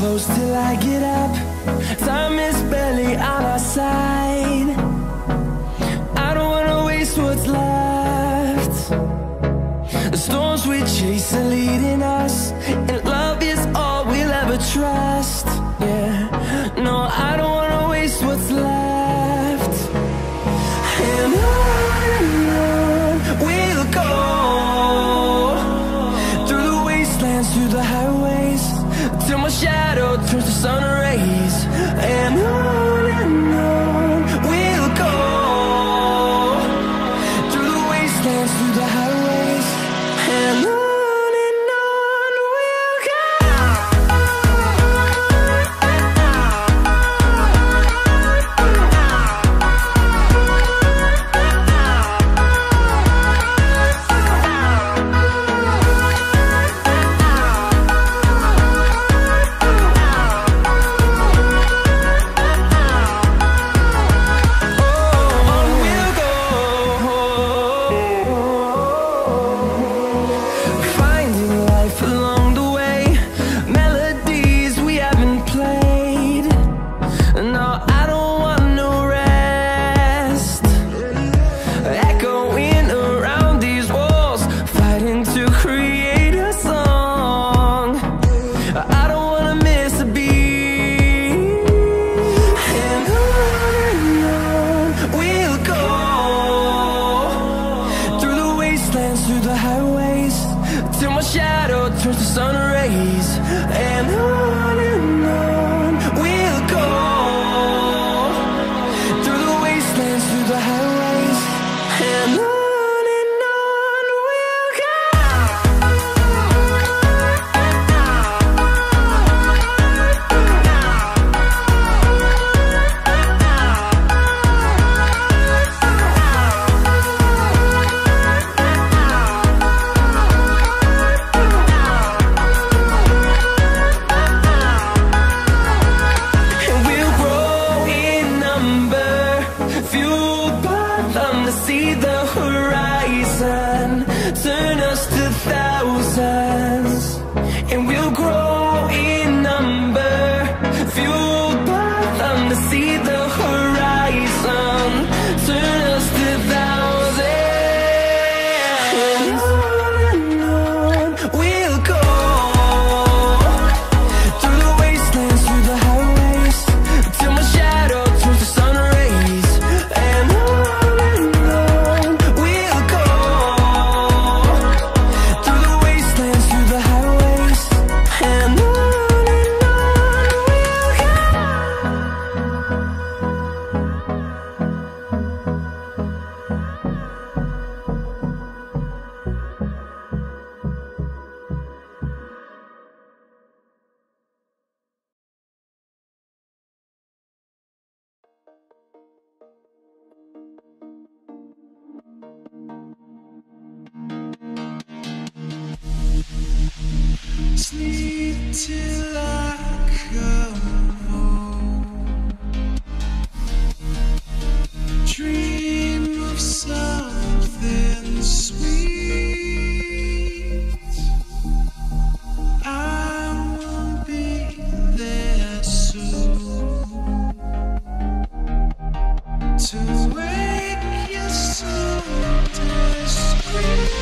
close till I get up. Time is barely on our side. I don't wanna waste what's left. The storms we chase are leading us, and love is all we'll ever trust. Yeah, no, I don't wanna waste what's left. And on we'll go, through the wastelands, through the highways, till my shadow turns to sun rays. And on we'll go, through the wastelands, through the highways, and on we'll go. Through the highways, till my shadow turns to sun rays. And on we'll go, through the wastelands, through the highways, and on we'll go. See the horizon turn us to thousands, and we'll grow in number, fueled by them to see the horizon turn us to thousands. And on we'll go, through the wastelands, through the highways, till my shadow turns to sun rays. And on sleep till I come home, dream of something sweet. I will be there soon to wake you so discreet.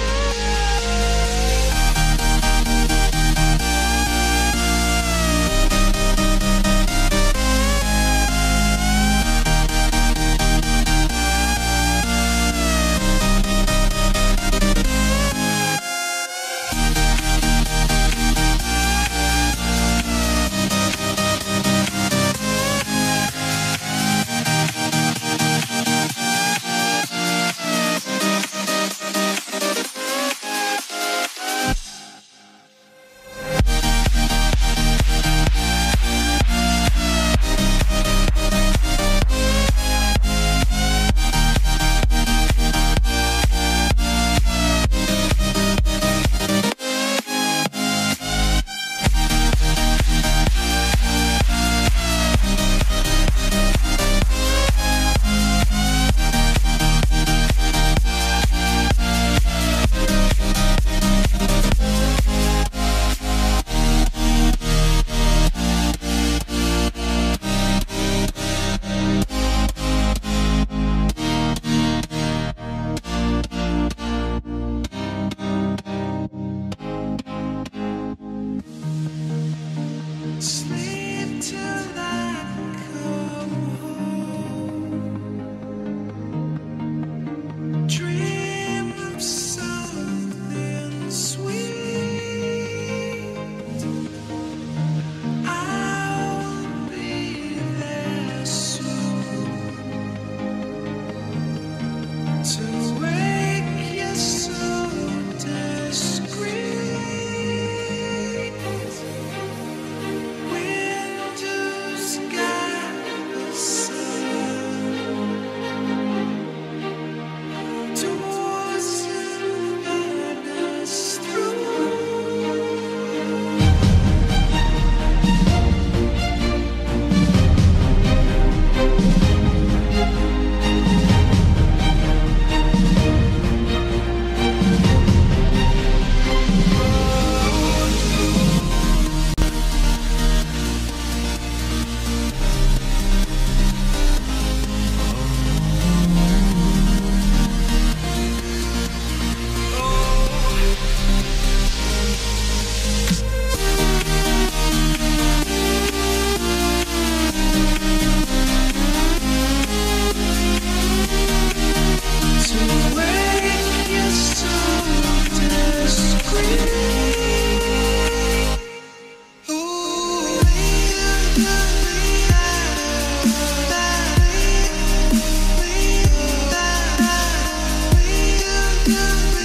2, 3.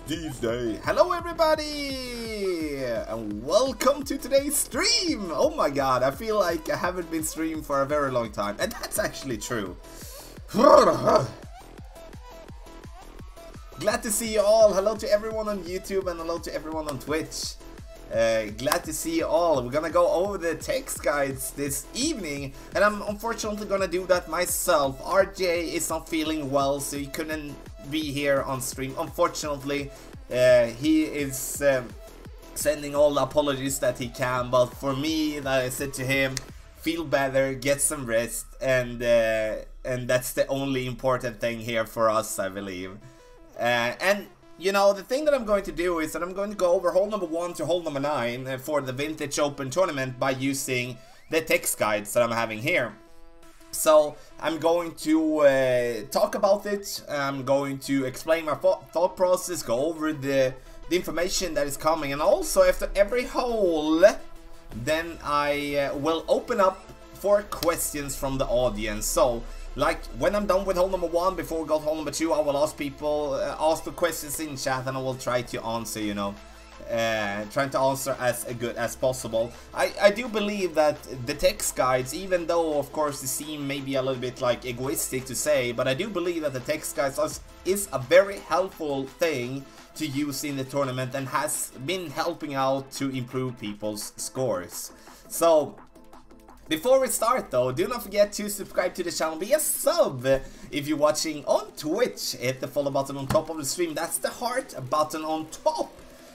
These days. Hello everybody! And welcome to today's stream! Oh my god, I feel like I haven't been streaming for a very long time. And that's actually true. Glad to see you all. Hello to everyone on YouTube and hello to everyone on Twitch. Glad to see you all. We're gonna go over the text guides this evening, and I'm unfortunately gonna do that myself. RJ is not feeling well, so he couldn't be here on stream. Unfortunately, he is sending all the apologies that he can, but for me, I said to him, feel better, get some rest, and that's the only important thing here for us, I believe. And you know, the thing that I'm going to do is that I'm going to go over hole number 1 to hole number 9 for the Vintage Open tournament by using the text guides that I'm having here. So I'm going to talk about it. I'm going to explain my thought process, go over the information that is coming, and also after every hole, then I will open up for questions from the audience. So, like, when I'm done with hole number 1, before we go to hole number 2, I will ask people, ask the questions in chat, and I will try to answer, you know, trying to answer as good as possible. I do believe that the text guides, even though, of course, they seem maybe a little bit, like, egoistic to say, but I do believe that the text guides is a very helpful thing to use in the tournament and has been helping out to improve people's scores. So, Before we start though, do not forget to subscribe to the channel, be a sub if you're watching on Twitch. Hit the follow button on top of the stream, that's the heart button on top.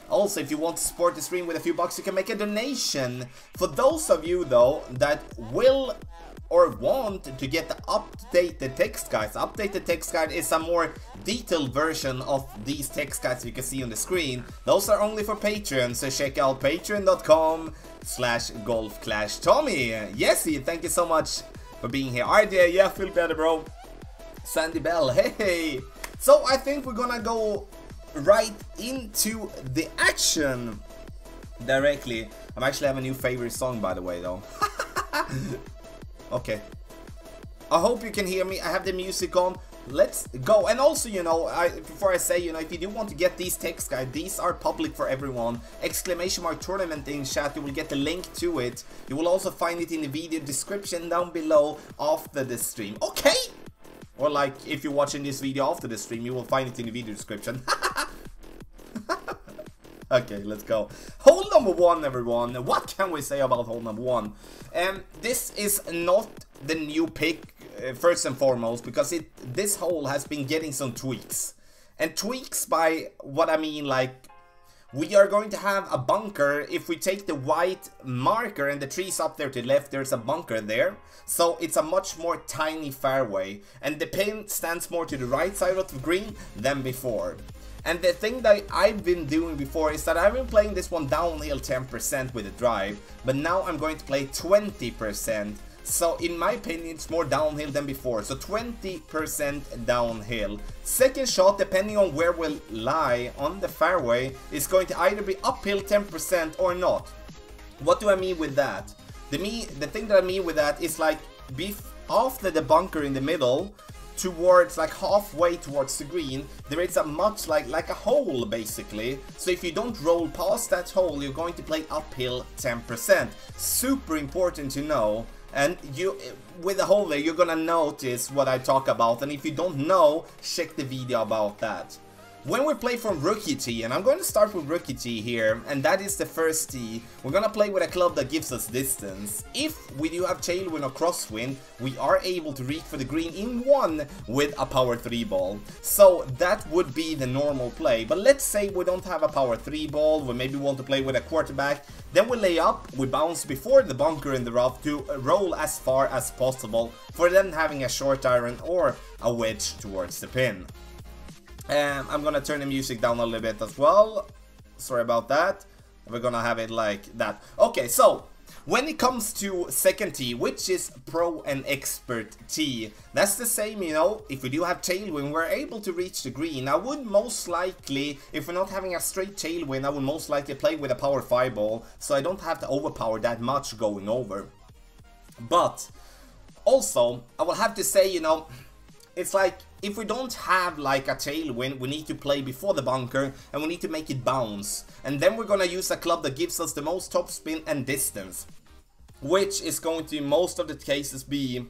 Also, if you want to support the stream with a few bucks, you can make a donation. For those of you though that will or want to get the updated text guides. Updated text guide is a more detailed version of these text guides you can see on the screen. Those are only for Patreon, so check out patreon.com/golfclashtommy. Yesy, thank you so much for being here. RJ, yeah, feel better, bro. Sandy Bell, hey. So I think we're gonna go right into the action directly. I actually have a new favorite song, by the way, though. Okay, I hope you can hear me. I have the music on. Let's go. And also, you know, before I say, you know, if you do want to get these text guides, these are public for everyone. !tournament in chat, you will get the link to it. You will also find it in the video description down below after the stream. Okay, or like if you're watching this video after the stream, you will find it in the video description. Okay, let's go. Hole number one, everyone. What can we say about hole number one? This is not the new pick, first and foremost, because this hole has been getting some tweaks. And tweaks by what I mean, like, we are going to have a bunker. If we take the white marker and the trees up there to the left, there's a bunker there. So it's a much more tiny fairway. And the pin stands more to the right side of the green than before. And the thing that I've been doing before is that I've been playing this one downhill 10% with the drive, but now I'm going to play 20%. So in my opinion, it's more downhill than before. So 20% downhill. Second shot, depending on where we'll lie on the fairway, is going to either be uphill 10% or not. What do I mean with that? The thing that I mean with that is like be after the bunker in the middle, towards like halfway towards the green, there is a much like a hole basically. So if you don't roll past that hole, you're going to play uphill 10%. Super important to know. And you, with the hole there, you're gonna notice what I talk about. And if you don't know, check the video about that. When we play from rookie tee, and I'm going to start with rookie tee here, and that is the first tee, we're going to play with a club that gives us distance. If we do have tailwind or crosswind, we are able to reach for the green in one with a power 3 ball. So that would be the normal play. But let's say we don't have a power 3 ball, we maybe want to play with a quarterback, then we lay up, we bounce before the bunker in the rough to roll as far as possible for then having a short iron or a wedge towards the pin. I'm gonna turn the music down a little bit as well. Sorry about that. We're gonna have it like that. Okay, so when it comes to second tee, which is pro and expert tee, that's the same, you know. If we do have tailwind, we're able to reach the green. I would most likely, if we're not having a straight tailwind, I would most likely play with a power 5 ball, so I don't have to overpower that much going over. But also, I will have to say, you know, it's like, if we don't have like a tailwind, we need to play before the bunker and we need to make it bounce. And then we're gonna use a club that gives us the most topspin and distance, which is going to in most of the cases be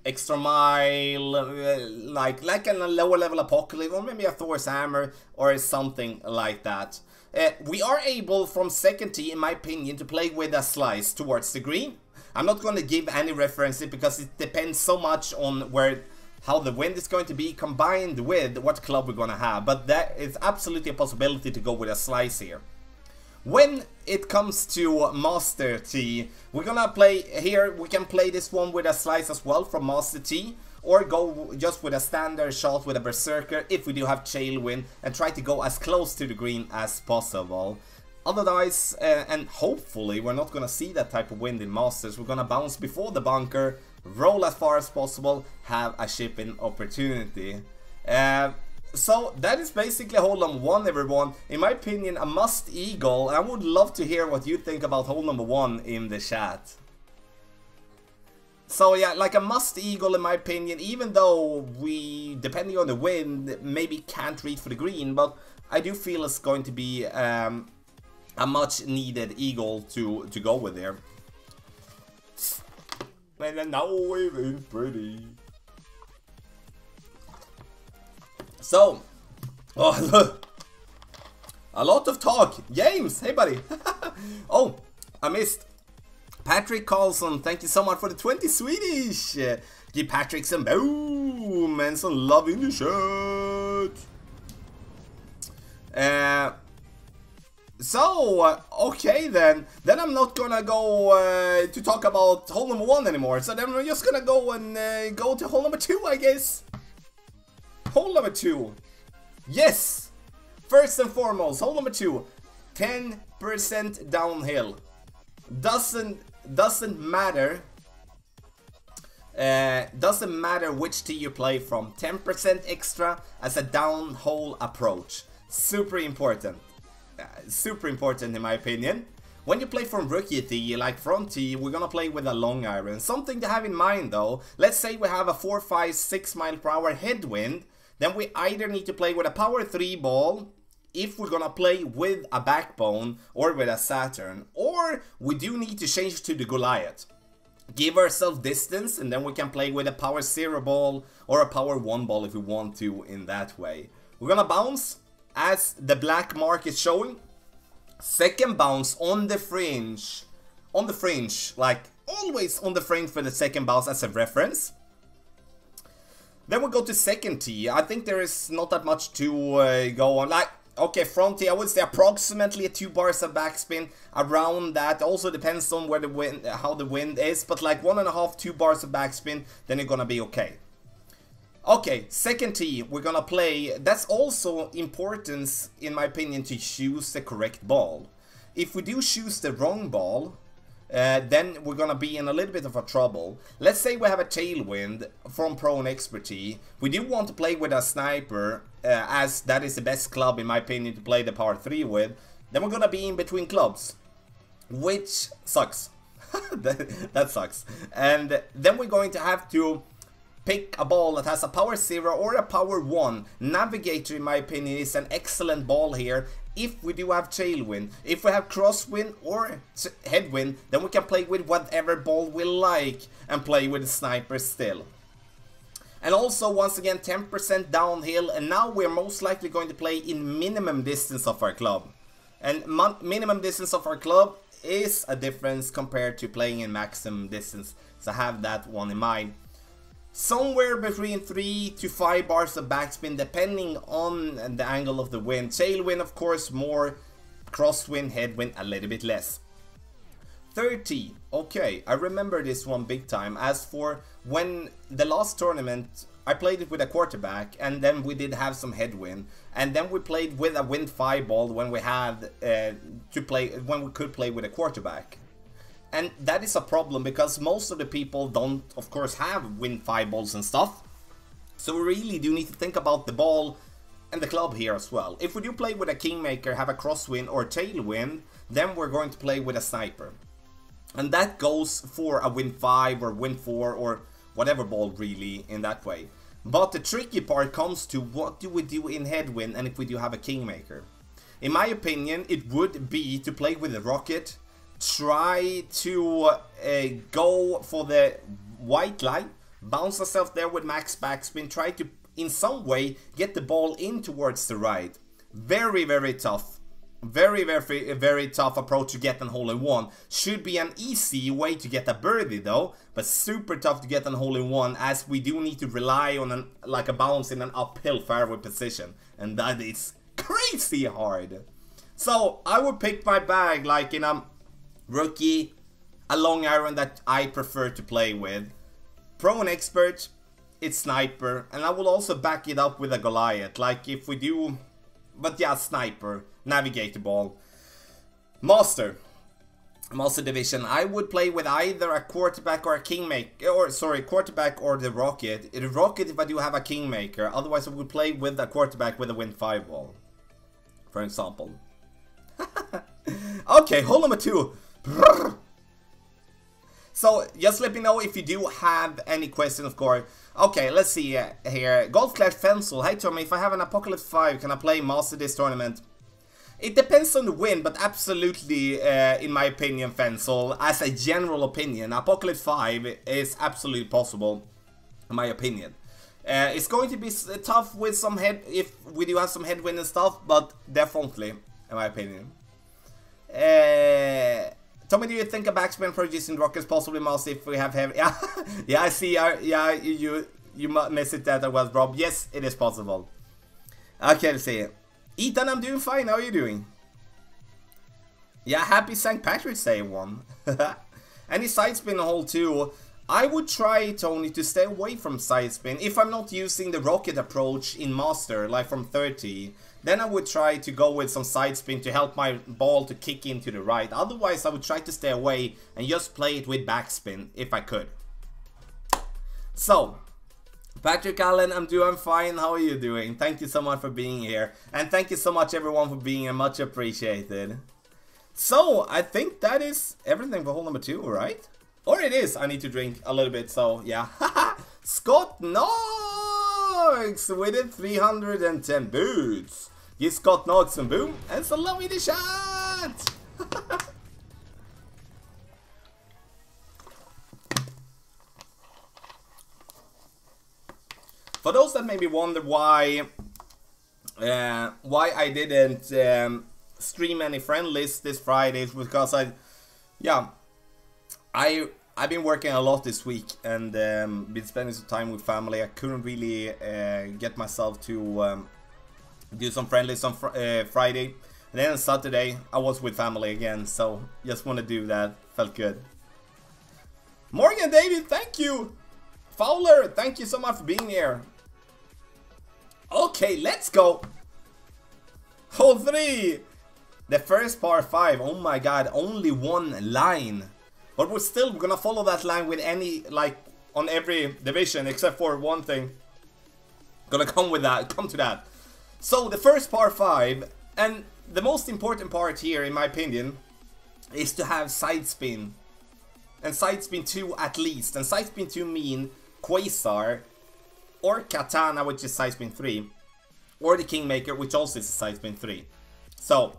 extra mile, like a lower level apocalypse, or maybe a Thor's hammer or something like that. We are able from second tee, in my opinion, to play with a slice towards the green. I'm not going to give any references because it depends so much on how the wind is going to be combined with what club we're going to have. But that is absolutely a possibility to go with a slice here. When it comes to Master Tee, we're going to play here. We can play this one with a slice as well from Master Tee, or go just with a standard shot with a Berserker if we do have tailwind, and try to go as close to the green as possible. Otherwise, and hopefully we're not going to see that type of wind in Masters. We're going to bounce before the bunker, roll as far as possible, have a chip-in opportunity. So that is basically hole number one, everyone. In my opinion, a must eagle. I would love to hear what you think about hole number one in the chat. So yeah, like a must eagle in my opinion, even though we, depending on the wind, maybe can't reach for the green, but I do feel it's going to be a much needed eagle to go with there. And now it's pretty. So, oh, a lot of talk. James, hey buddy. Oh, I missed. Patrick Carlson, thank you so much for the 20 Swedish. Give Patrick some boom and some love in the shirt. Okay then I'm not gonna go to talk about hole number 1 anymore. So then we're just gonna go and go to hole number 2, I guess. Hole number 2. Yes! First and foremost, hole number 2. 10% downhill. Doesn't matter. Doesn't matter which tee you play from. 10% extra as a downhole approach. Super important. Super important in my opinion. When you play from rookie tee, like front tee, we're gonna play with a long iron. Something to have in mind though, let's say we have a 4, 5, 6 mile per hour headwind, then we either need to play with a power 3 ball, if we're gonna play with a backbone or with a Saturn, or we do need to change to the Goliath. Give ourselves distance and then we can play with a power 0 ball or a power 1 ball if we want to in that way. We're gonna bounce as the black mark is showing. Second bounce on the fringe, like always on the fringe for the second bounce as a reference. Then we go to second tee. I think there is not that much to go on. Like, okay, front tee, I would say approximately 2 bars of backspin around that. Also depends on where the wind, how the wind is, but like 1.5, 2 bars of backspin, then you're gonna be okay. Okay, second tee, we're gonna play. That's also importance, in my opinion, to choose the correct ball. If we do choose the wrong ball, then we're gonna be in a little bit of a trouble. Let's say we have a tailwind from Pro and Expert tee. We do want to play with a sniper, as that is the best club, in my opinion, to play the par 3 with. Then we're gonna be in between clubs, which sucks. that sucks. And then we're going to have to pick a ball that has a power 0 or a power 1. Navigator, in my opinion, is an excellent ball here if we do have tailwind. If we have crosswind or headwind, then we can play with whatever ball we like and play with the sniper still. And also, once again, 10% downhill, and now we're most likely going to play in minimum distance of our club. And minimum distance of our club is a difference compared to playing in maximum distance, so have that one in mind. Somewhere between 3 to 5 bars of backspin depending on the angle of the wind. Tailwind of course more, crosswind, headwind a little bit less. 30, okay, I remember this one big time. As for when the last tournament, I played it with a quarterback and then we did have some headwind. And then we played with a wind 5 ball when we had when we could play with a quarterback. And that is a problem because most of the people don't, of course, have wind 5 balls and stuff. So we really do need to think about the ball and the club here as well. If we do play with a kingmaker, have a crosswind or tailwind, then we're going to play with a sniper. And that goes for a wind 5 or wind 4 or whatever ball really in that way. But the tricky part comes to what do we do in headwind and if we do have a kingmaker. In my opinion, it would be to play with a rocket. Try to go for the white line, bounce yourself there with max backspin, try to in some way get the ball in towards the right. Very, very tough. Very, very, very tough approach to get an hole-in-one. Should be an easy way to get a birdie though, but super tough to get an hole-in-one as we do need to rely on like a bounce in an uphill fairway position, and that is crazy hard. So I would pick my bag like in a rookie, a long iron that I prefer to play with. Pro and Expert, it's sniper, and I will also back it up with a Goliath, like if we do, but yeah, sniper, navigator ball. Master division, I would play with either a quarterback or a kingmaker, or sorry, quarterback or the rocket. The rocket if I do have a kingmaker, otherwise I would play with a quarterback with a wind 5 ball, for example. Okay, hole number 2. So just let me know if you do have any questions, of course. Okay, let's see here. Golf Clash Fensel. Hey Tommy, if I have an Apocalypse 5, can I play Master this tournament? It depends on the win, but absolutely, in my opinion, Fensel, as a general opinion, Apocalypse 5 is absolutely possible, in my opinion. It's going to be tough with some if we do have some headwind and stuff, but definitely, in my opinion. Tell me, do you think a backspin for using rock is possibly most if we have heavy? Yeah, yeah, I see. Yeah, you miss it that was Rob. Yes, it is possible. Okay, let's see. Ethan, I'm doing fine. How are you doing? Yeah, happy St. Patrick's Day, one. Any side spin hole too? I would try, Tony, to stay away from side spin. If I'm not using the rocket approach in Master, like from 30, then I would try to go with some side spin to help my ball to kick into the right. Otherwise, I would try to stay away and just play it with backspin, if I could. So, Patrick Allen, I'm doing fine. How are you doing? Thank you so much for being here. And thank you so much, everyone, for being here. Much appreciated. So, I think that is everything for hole number 2, right? Or it is. I need to drink a little bit, so yeah. Scott Knox with it 310 boots. Give Scott Knox some boom and so love me the shot. For those that maybe wonder why I didn't stream any friend lists this Friday, is because I've been working a lot this week and been spending some time with family. I couldn't really get myself to do some friend lists on Friday. And then on Saturday, I was with family again, so just want to do that. Felt good. Morgan David, thank you! Fowler, thank you so much for being here. Okay, let's go! Hole 3! The first par 5, oh my god, only one line. But we're still gonna follow that line with any, like, on every division, except for one thing. Gonna come to that. So, the first par 5, and the most important part here, in my opinion, is to have side spin. And side spin 2 at least. And side spin 2 mean Quasar, or Katana, which is side spin 3, or the Kingmaker, which also is side spin 3. So,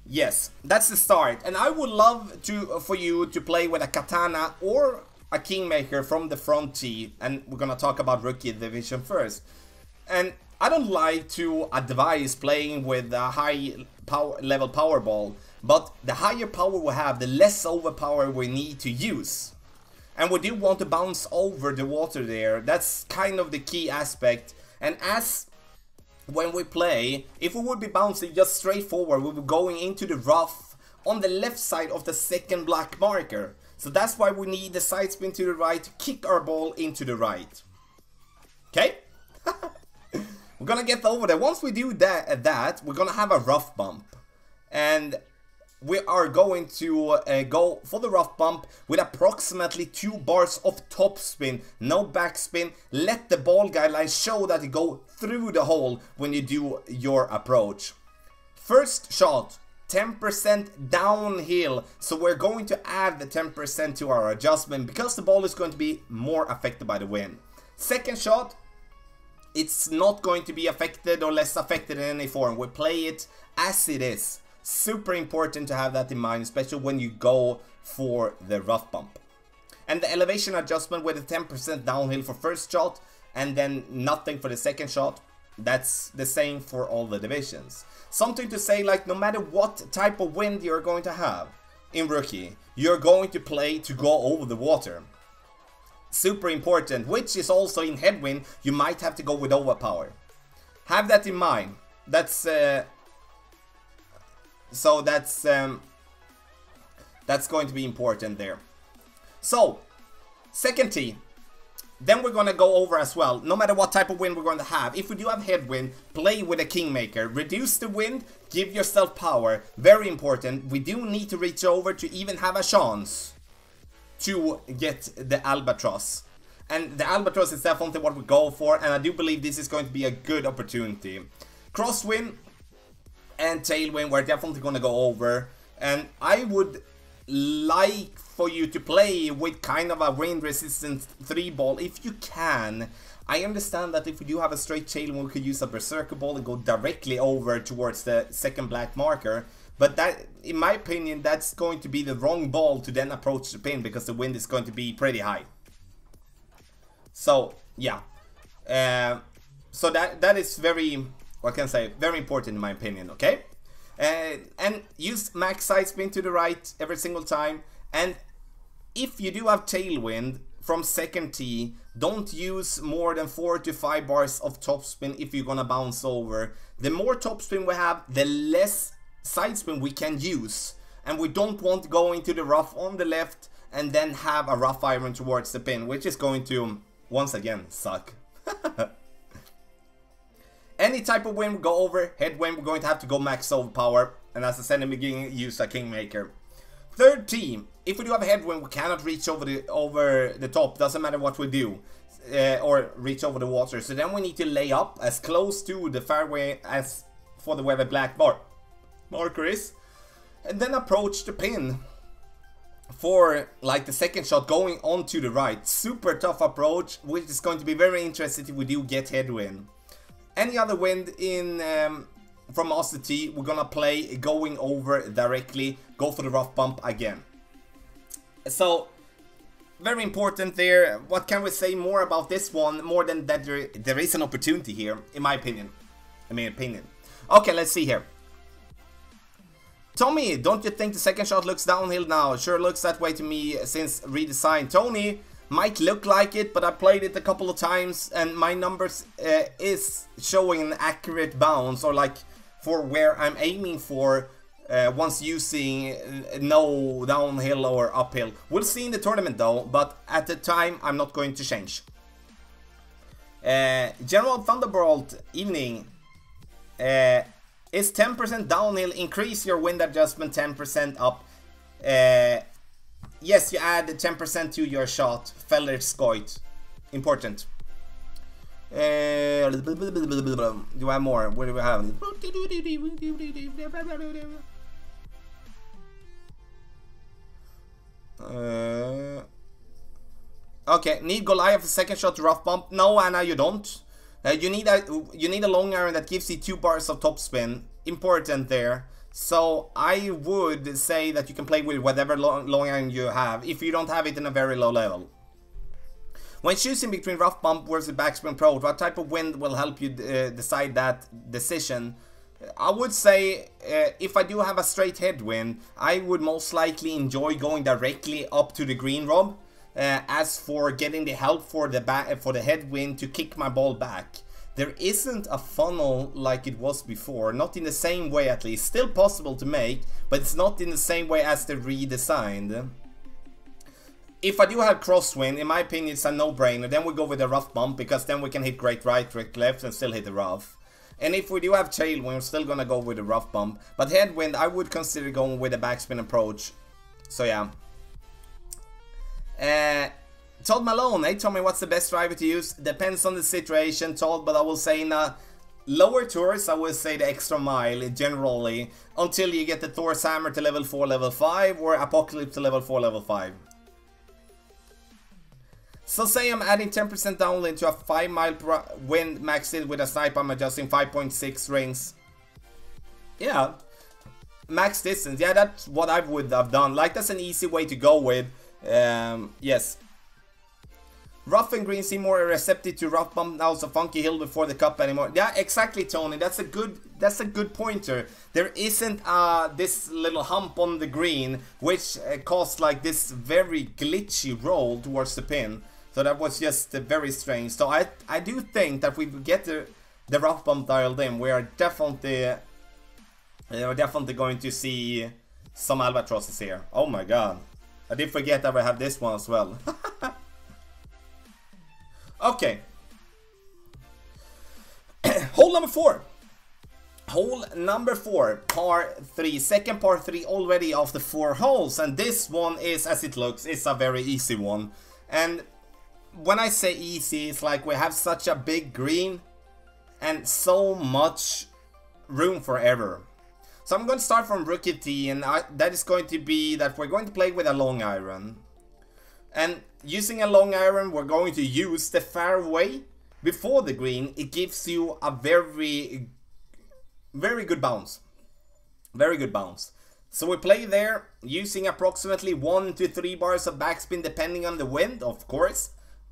yes, that's the start, and I would love for you to play with a Katana or a Kingmaker from the front tee, and we're gonna talk about rookie division first. And I don't like to advise playing with a high level power ball, but the higher power we have, the less overpower we need to use. And we do want to bounce over the water there. That's kind of the key aspect. And as when we play, if we would be bouncing just straight forward, we would be going into the rough on the left side of the second black marker. So that's why we need the side spin to the right to kick our ball into the right. Okay? We're gonna get over there. Once we do that, we're gonna have a rough bump. And we are going to go for the rough bump with approximately 2 bars of top spin, no backspin. Let the ball guidelines show that you go through the hole when you do your approach. First shot, 10% downhill, so we're going to add the 10% to our adjustment because the ball is going to be more affected by the wind. Second shot, it's not going to be affected or less affected in any form. We play it as it is. Super important to have that in mind, especially when you go for the rough bump. And the elevation adjustment with a 10% downhill for first shot and then nothing for the second shot, that's the same for all the divisions. Something to say, like, no matter what type of wind you're going to have in rookie, you're going to play to go over the water. Super important, which is also in headwind, you might have to go with overpower. Have that in mind. That's going to be important there. So, second tee. Then we're going to go over as well, no matter what type of wind we're going to have. If we do have headwind, play with a Kingmaker. Reduce the wind, give yourself power. Very important. We do need to reach over to even have a chance to get the Albatross. And the Albatross is definitely what we go for, and I do believe this is going to be a good opportunity. Crosswind and tailwind, we're definitely going to go over. And I would like for you to play with kind of a wind resistant 3 ball if you can. I understand that if we do have a straight tailwind, we could use a berserker ball and go directly over towards the second black marker. But that, in my opinion, that's going to be the wrong ball to then approach the pin because the wind is going to be pretty high. So, yeah. So that is very, what can I say, very important in my opinion, okay? And use max side spin to the right every single time. And if you do have tailwind from second tee, don't use more than 4 to 5 bars of topspin if you're gonna bounce over. The more topspin we have, the less side spin we can use. And we don't want to go into the rough on the left and then have a rough iron towards the pin, which is going to, once again, suck. Any type of wind we go over, headwind, we're going to have to go max over power. And as I said in the beginning, use a Kingmaker. Third tee, if we do have a headwind, we cannot reach over the top, doesn't matter what we do, or reach over the water. So then we need to lay up as close to the fairway as for the where the black marker is, and then approach the pin for like the second shot going on to the right. Super tough approach, which is going to be very interesting if we do get headwind. Any other wind in from Master T, we're gonna play going over directly, go for the rough bump again. So, very important there. What can we say more about this one, more than that there is an opportunity here, in my opinion. Okay, let's see here. Tommy, don't you think the second shot looks downhill now? Sure looks that way to me since redesign. Tony, might look like it, but I played it a couple of times and my numbers is showing an accurate bounce, or like for where I'm aiming for once using no downhill or uphill. We'll see in the tournament though, but at the time I'm not going to change. General Thunderbolt, evening. Is 10% downhill, increase your wind adjustment 10% up. Yes, you add 10% to your shot. Feller Skoit. Important. Do I have more? What do we have? Okay, need Goliath a second shot to rough bump? No, Anna, you don't. You need a long iron that gives you 2 bars of topspin. Important there. So I would say that you can play with whatever long iron you have, if you don't have it in a very low level. When choosing between rough bump versus backspin approach, what type of wind will help you decide that decision? I would say if I do have a straight headwind, I would most likely enjoy going directly up to the green rob. As for getting the help for the headwind to kick my ball back, there isn't a funnel like it was before, not in the same way at least. Still possible to make, but it's not in the same way as the redesigned. If I do have crosswind, in my opinion it's a no-brainer. Then we go with the rough bump, because then we can hit great right, great left and still hit the rough. And if we do have tailwind, we're still gonna go with the rough bump. But headwind, I would consider going with a backspin approach. So yeah. Todd Malone, hey Tommy, what's the best driver to use? Depends on the situation, Todd, but I will say in a lower tours, I will say the extra mile generally, until you get the Thor's Hammer to level 4, level 5, or Apocalypse to level 4, level 5. So say I'm adding 10% downwind to a 5 mile per wind maxed in with a sniper, I'm adjusting 5.6 rings. Yeah, max distance, yeah, that's what I would have done. Like, that's an easy way to go with. Yes. Rough and green seem more receptive to rough bump now, so funky hill before the cup anymore. Yeah, exactly, Tony. That's a good pointer. There isn't this little hump on the green, which caused like this very glitchy roll towards the pin. So that was just very strange. So I do think that we get the rough bump dialed in, we are definitely going to see some albatrosses here. Oh my god. I did forget that we have this one as well. Okay. Hole number 4. Hole number 4, par 3. Second par 3 already after 4 holes. And this one is, as it looks, it's a very easy one. And when I say easy, it's like we have such a big green and so much room for error. So I'm going to start from rookie tee, and that is going to be that we're going to play with a long iron. And using a long iron, we're going to use the fairway before the green. It gives you a very good bounce. Very good bounce. So we play there using approximately 1 to 3 bars of backspin depending on the wind, of course.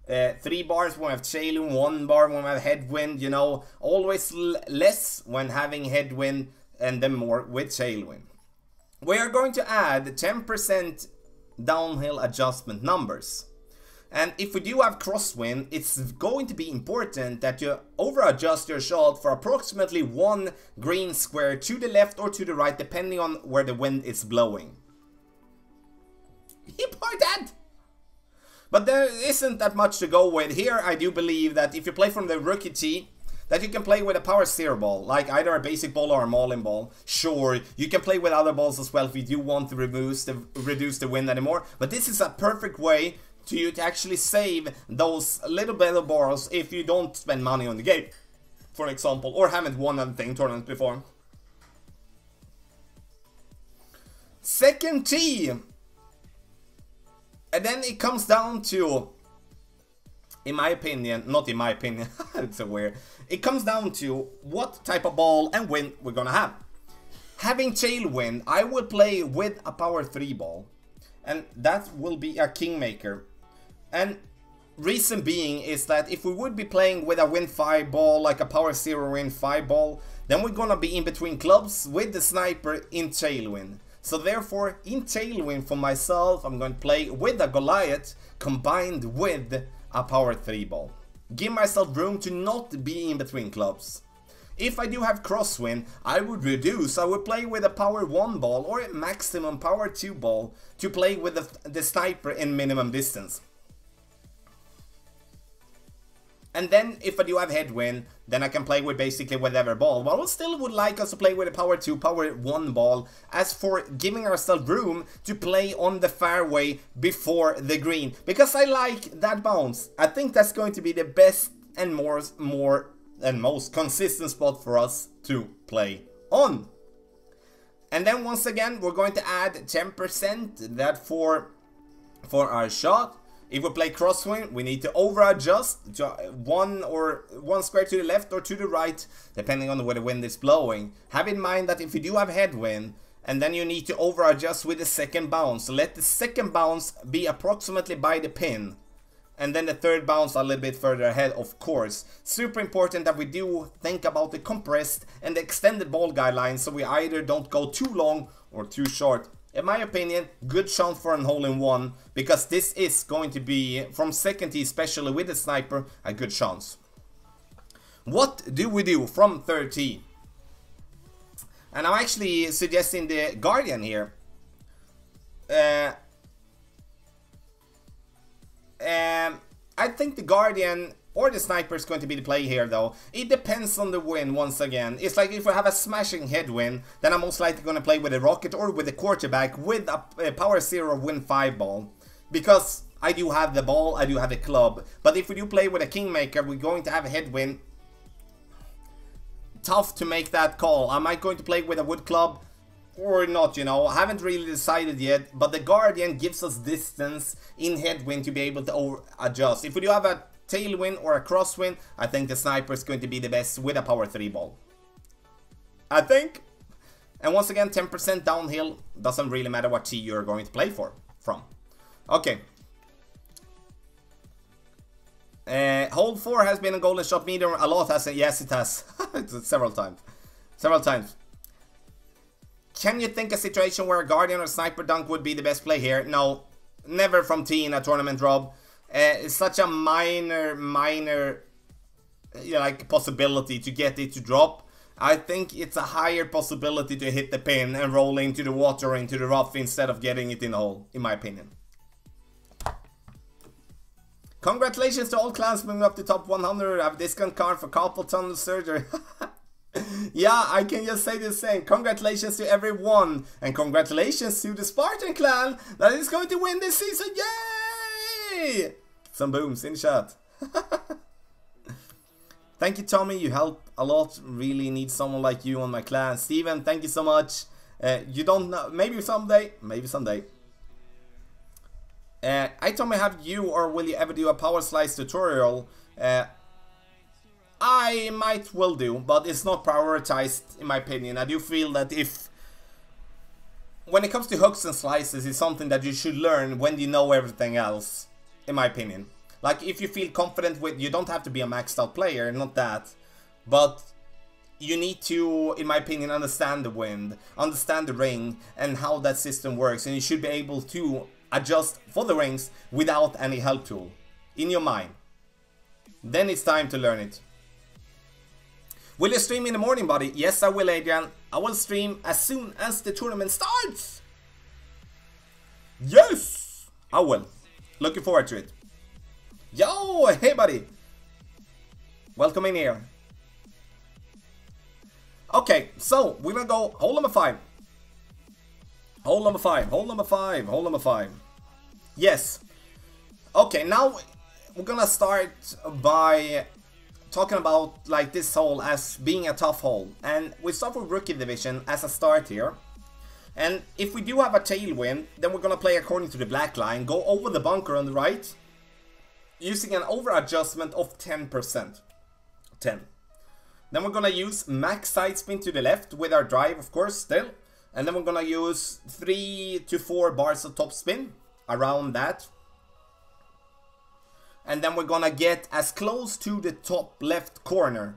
3 bars when we have tailwind, 1 bar when we have headwind, you know. Always less when having headwind. and then more with tailwind. We are going to add 10% downhill adjustment numbers. And if we do have crosswind, it's going to be important that you over adjust your shot for approximately 1 green square to the left or to the right, depending on where the wind is blowing. He pointed! But there isn't that much to go with. Here I do believe that if you play from the rookie tee, that you can play with a power zero ball, like either a basic ball or a mauling ball. Sure, you can play with other balls as well if you do want to reduce the wind anymore. But this is a perfect way to you to actually save those little bit of balls if you don't spend money on the game, for example, or haven't won anything tournament before. Second tee. And then it comes down to, in my opinion, not in my opinion, it's so weird. It comes down to what type of ball and wind we're gonna have. Having tailwind, I will play with a power 3 ball. And that will be a kingmaker. And reason being is that if we would be playing with a wind 5 ball, like a power 0 wind 5 ball, then we're gonna be in between clubs with the sniper in tailwind. So therefore, in tailwind for myself, I'm going to play with a Goliath combined with a power 3 ball. Give myself room to not be in between clubs. If I do have crosswind, I would reduce. I would play with a power 1 ball or a maximum power 2 ball to play with the sniper in minimum distance. And then if I do have headwind, then I can play with basically whatever ball. But I still would like us to play with a power 2, power 1 ball. As for giving ourselves room to play on the fairway before the green. Because I like that bounce. I think that's going to be the best and most consistent spot for us to play on. And then once again, we're going to add 10% that for our shot. If we play crosswind, we need to over adjust to one square to the left or to the right, depending on where the wind is blowing. Have in mind that if you do have headwind, and then you need to over adjust with the second bounce. So let the second bounce be approximately by the pin. And then the third bounce a little bit further ahead, of course. Super important that we do think about the compressed and the extended ball guidelines, so we either don't go too long or too short. In my opinion, good chance for an hole-in-one, because this is going to be, from second tee, especially with the sniper, a good chance. What do we do from third tee? And I'm actually suggesting the Guardian here. I think the Guardian or the sniper is going to be the play here, though. It depends on the wind once again. It's like if we have a smashing headwind, then I'm most likely going to play with a rocket or with a quarterback with a power 0 wind 5 ball. Because I do have the ball, I do have the club. But if we do play with a kingmaker, we're going to have a headwind. Tough to make that call. Am I going to play with a wood club or not, you know? I haven't really decided yet. But the Guardian gives us distance in headwind to be able to adjust. If we do have a tailwind or a crosswind, I think the sniper is going to be the best with a power 3 ball. I think. And once again, 10% downhill. Doesn't really matter what tee you're going to play from. Okay. Hole 4 has been a golden shot meter a lot, hasn't it? Yes, it has. Several times. Several times. Can you think a situation where a Guardian or Sniper Dunk would be the best play here? No. Never from tee in a tournament, Rob. It's such a minor, like, possibility to get it to drop. I think it's a higher possibility to hit the pin and roll into the water or into the rough instead of getting it in the hole, in my opinion. Congratulations to all clans moving up to top 100. I have a discount card for carpal tunnel surgery. Yeah, I can just say the same. Congratulations to everyone. And congratulations to the Spartan clan that is going to win this season. Yay! Some booms in chat. Thank you, Tommy. You help a lot. Really need someone like you on my clan. Steven, thank you so much. You don't know. Maybe someday. Maybe someday. I, Tommy, have you or will you ever do a power slice tutorial? I might will do, but it's not prioritized in my opinion. I do feel that when it comes to hooks and slices, it's something that you should learn when you know everything else, in my opinion. Like, if you feel confident with, you don't have to be a maxed out player, not that, but you need to, in my opinion, understand the wind, understand the ring, and how that system works, and you should be able to adjust for the rings without any help tool in your mind. Then it's time to learn it. Will you stream in the morning, buddy? Yes, I will, Adrian. I will stream as soon as the tournament starts. Yes, I will. Looking forward to it. Yo, hey, buddy. Welcome in here. Okay, so we're gonna go hole number 5. Hole number 5, hole number 5, hole number 5. Yes. Okay, now we're gonna start by talking about like this hole as being a tough hole. And we start with rookie division as a start here. And if we do have a tailwind, then we're gonna play according to the black line, go over the bunker on the right, using an over adjustment of 10%. 10. Then we're gonna use max side spin to the left with our drive, of course, still. And then we're gonna use 3 to 4 bars of top spin around that. And then we're gonna get as close to the top left corner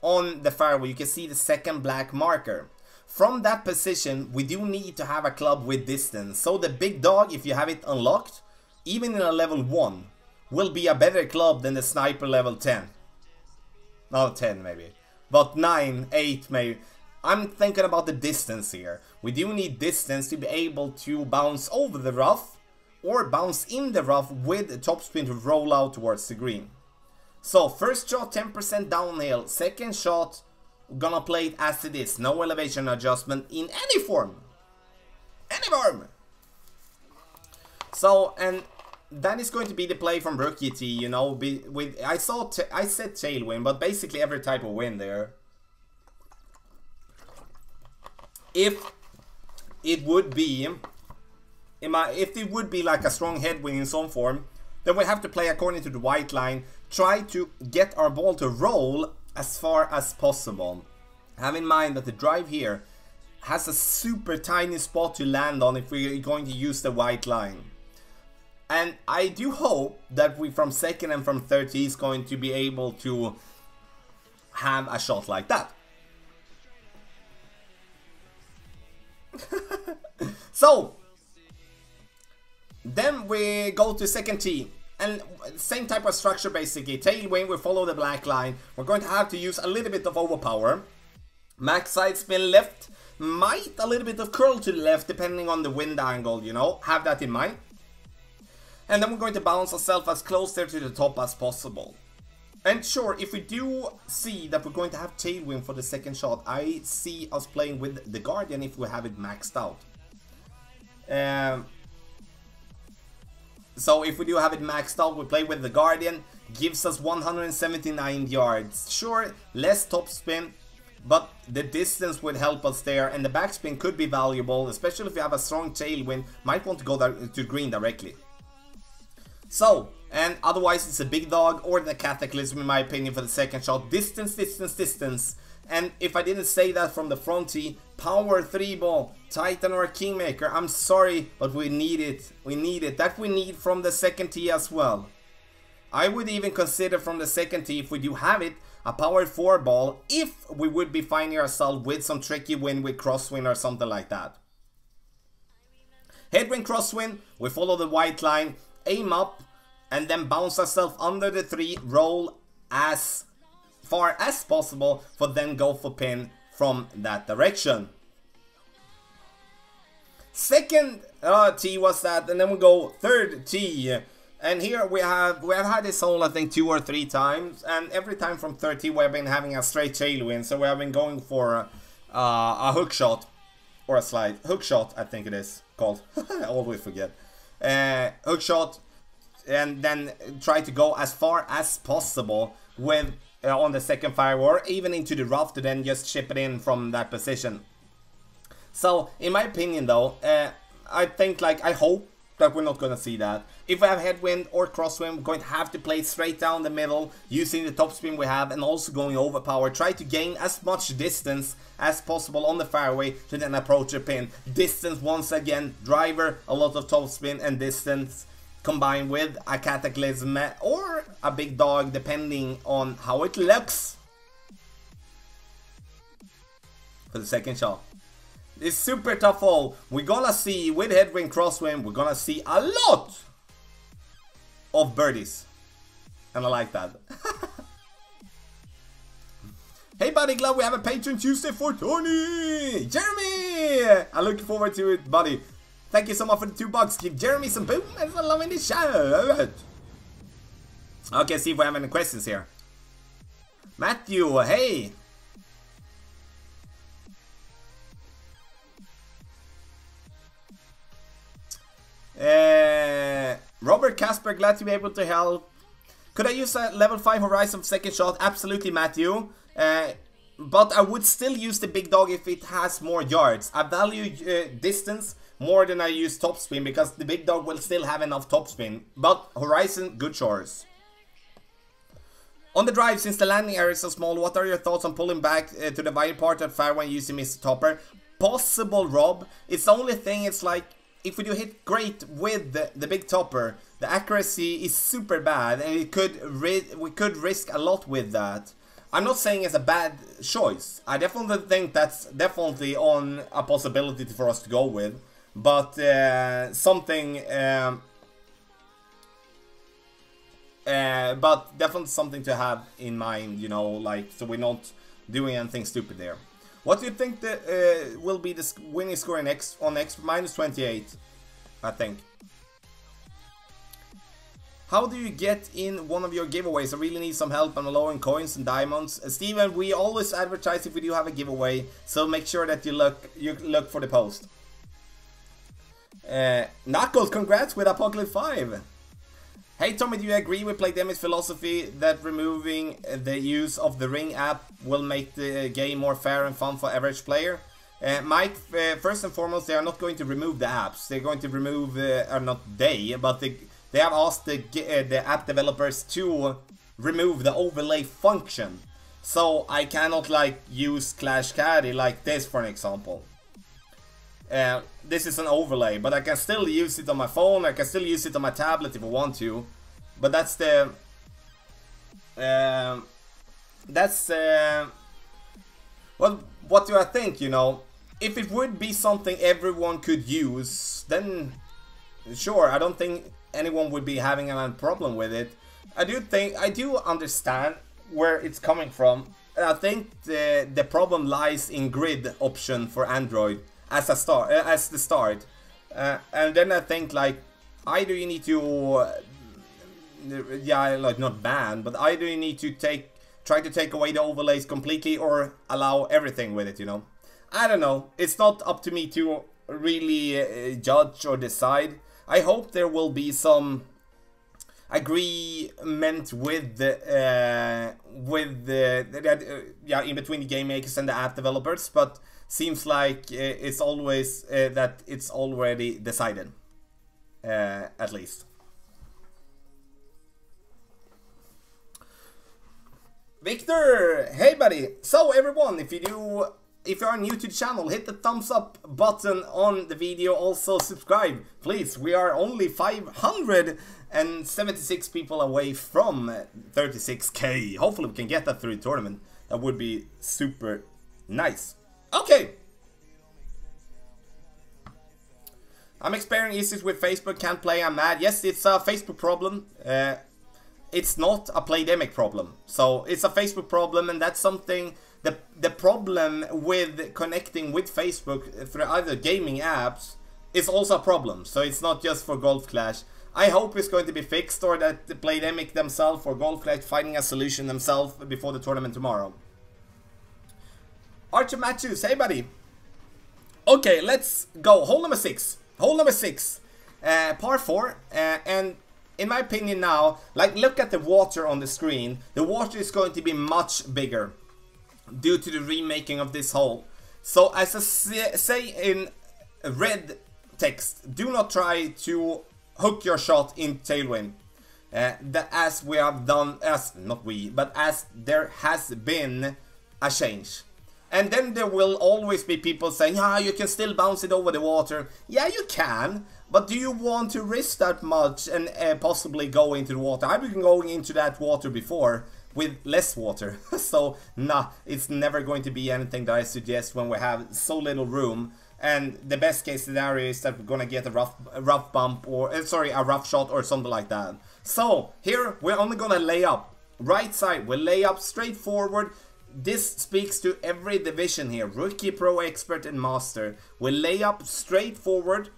on the fairway. You can see the second black marker. From that position, we do need to have a club with distance. So the big dog, if you have it unlocked, even in a level 1, will be a better club than the sniper level 10. Not 10 maybe. But 9, 8 maybe. I'm thinking about the distance here. We do need distance to be able to bounce over the rough or bounce in the rough with the topspin to roll out towards the green. So first shot 10% downhill, second shot we're gonna play it as it is, no elevation adjustment in any form. Any form! So, and that is going to be the play from rookie T, you know, I said tailwind, but basically every type of wind there. If it would be like a strong headwind in some form, then we have to play according to the white line, try to get our ball to roll as far as possible. Have in mind that the drive here has a super tiny spot to land on if we're going to use the white line. And I do hope that we from second and from third tee is going to be able to have a shot like that. So then we go to second tee, and same type of structure basically. Tailwind, we follow the black line. We're going to have to use a little bit of overpower. Max side spin left, might a little bit of curl to the left depending on the wind angle, you know, have that in mind. And then we're going to bounce ourselves as close there to the top as possible. And sure, if we do see that we're going to have tailwind for the second shot, I see us playing with the Guardian if we have it maxed out. So if we do have it maxed out, we play with the Guardian, gives us 179 yards. Sure, less top spin, but the distance would help us there, and the backspin could be valuable, especially if you have a strong tailwind, might want to go to green directly. So, and otherwise it's a big dog or the Cataclysm in my opinion for the second shot. Distance, distance, distance. And if I didn't say that from the front tee, power 3 ball, Titan or Kingmaker, I'm sorry, but we need it. We need it. That we need from the second tee as well. I would even consider from the second tee, if we do have it, a power 4 ball, if we would be finding ourselves with some tricky wind with crosswind or something like that. Headwind, crosswind, we follow the white line, aim up, and then bounce ourselves under the 3, roll as far as possible, for then go for pin from that direction. Second tee was that, and then we go third tee. And here we have had this hole I think 2 or 3 times, and every time from 3rd tee we have been having a straight tailwind, so we have been going for a hook shot, or a slide, hook shot I think it is called, I always forget, hook shot, and then try to go as far as possible with on the second fire, or even into the rough to then just chip it in from that position. So in my opinion though, I think, like, I hope that we're not gonna see that. If we have headwind or crosswind, we're going to have to play straight down the middle using the topspin we have, and also going overpower. Try to gain as much distance as possible on the fairway to then approach the pin. Distance once again, driver, a lot of topspin and distance combined with a Cataclysm or a big dog depending on how it looks. for the second shot. This super tough hole. We're gonna see, with headwind, crosswind, we're gonna see a lot of birdies. And I like that. Hey buddy, glad we have a Patreon Tuesday for Tony! Jeremy! I'm looking forward to it, buddy. Thank you so much for the $2. Give Jeremy some boom and some love in the show. Okay, see if we have any questions here. Matthew, hey! Robert Casper, glad to be able to help. Could I use a level 5 Horizon second shot? Absolutely, Matthew. But I would still use the big dog if it has more yards. I value distance more than I use topspin because the big dog will still have enough topspin. But Horizon, good choice. On the drive, since the landing area is so small, what are your thoughts on pulling back to the wide part of fairway using Mr. Topper? Possible, Rob. It's the only thing, it's like, if we do hit great with the big topper, the accuracy is super bad and we could risk a lot with that. I'm not saying it's a bad choice. I definitely think that's definitely on a possibility for us to go with. But but definitely something to have in mind, you know, like, so we're not doing anything stupid there. What do you think will be the winning score on X? Minus 28, I think. How do you get in one of your giveaways? I really need some help on allowing coins and diamonds. Steven, we always advertise if we do have a giveaway, so make sure that you look for the post. Knuckles, congrats with Apocalypse 5. Hey Tommy, do you agree with Playdemic's philosophy that removing the use of the Ring app will make the game more fair and fun for average player? Mike, first and foremost, they are not going to remove the apps. They're going to remove, or not they, but they have asked the app developers to remove the overlay function. So I cannot like use Clash Caddy like this, for an example. This is an overlay, but I can still use it on my phone, I can still use it on my tablet if I want to. But that's the... what do I think, you know? If it would be something everyone could use, then sure, I don't think anyone would be having a problem with it. I do understand where it's coming from. And I think the problem lies in grid option for Android as the start. And then I think like either you need to yeah, like not ban, but either you need to try to take away the overlays completely or allow everything with it, you know. I don't know, it's not up to me to really judge or decide. I hope there will be some agreement with yeah, in between the game makers and the app developers, but seems like it's always that it's already decided, at least. Victor, hey buddy. So everyone, if you are new to the channel, hit the thumbs up button on the video. Also subscribe, please. We are only 576 people away from 36k. Hopefully we can get that through the tournament. That would be super nice. Okay. I'm experiencing issues with Facebook. Can't play. I'm mad. Yes, it's a Facebook problem. It's not a Playdemic problem. So it's a Facebook problem, and that's something. The problem with connecting with Facebook through other gaming apps is also a problem. So it's not just for Golf Clash. I hope it's going to be fixed, or that the Playdemic themselves or Golf Clash finding a solution themselves before the tournament tomorrow. Archer Matthews, hey buddy. Okay, let's go. Hole number 6. Hole number 6. Par 4. And in my opinion now, like, look at the water on the screen. The water is going to be much bigger due to the remaking of this hole. So as I say in red text, do not try to hook your shot in tailwind. As we have done, as there has been a change. And then there will always be people saying, ah, you can still bounce it over the water. Yeah, you can, but do you want to risk that much and possibly go into the water? I've been going into that water before, with less water. So nah, it's never going to be anything that I suggest when we have so little room. And the best case scenario is that we're gonna get a rough bump, or sorry, a rough shot or something like that. So here we're only gonna lay up. Right side, we'll lay up straight forward. This speaks to every division here, rookie, pro, expert and master. We'll lay up straight forward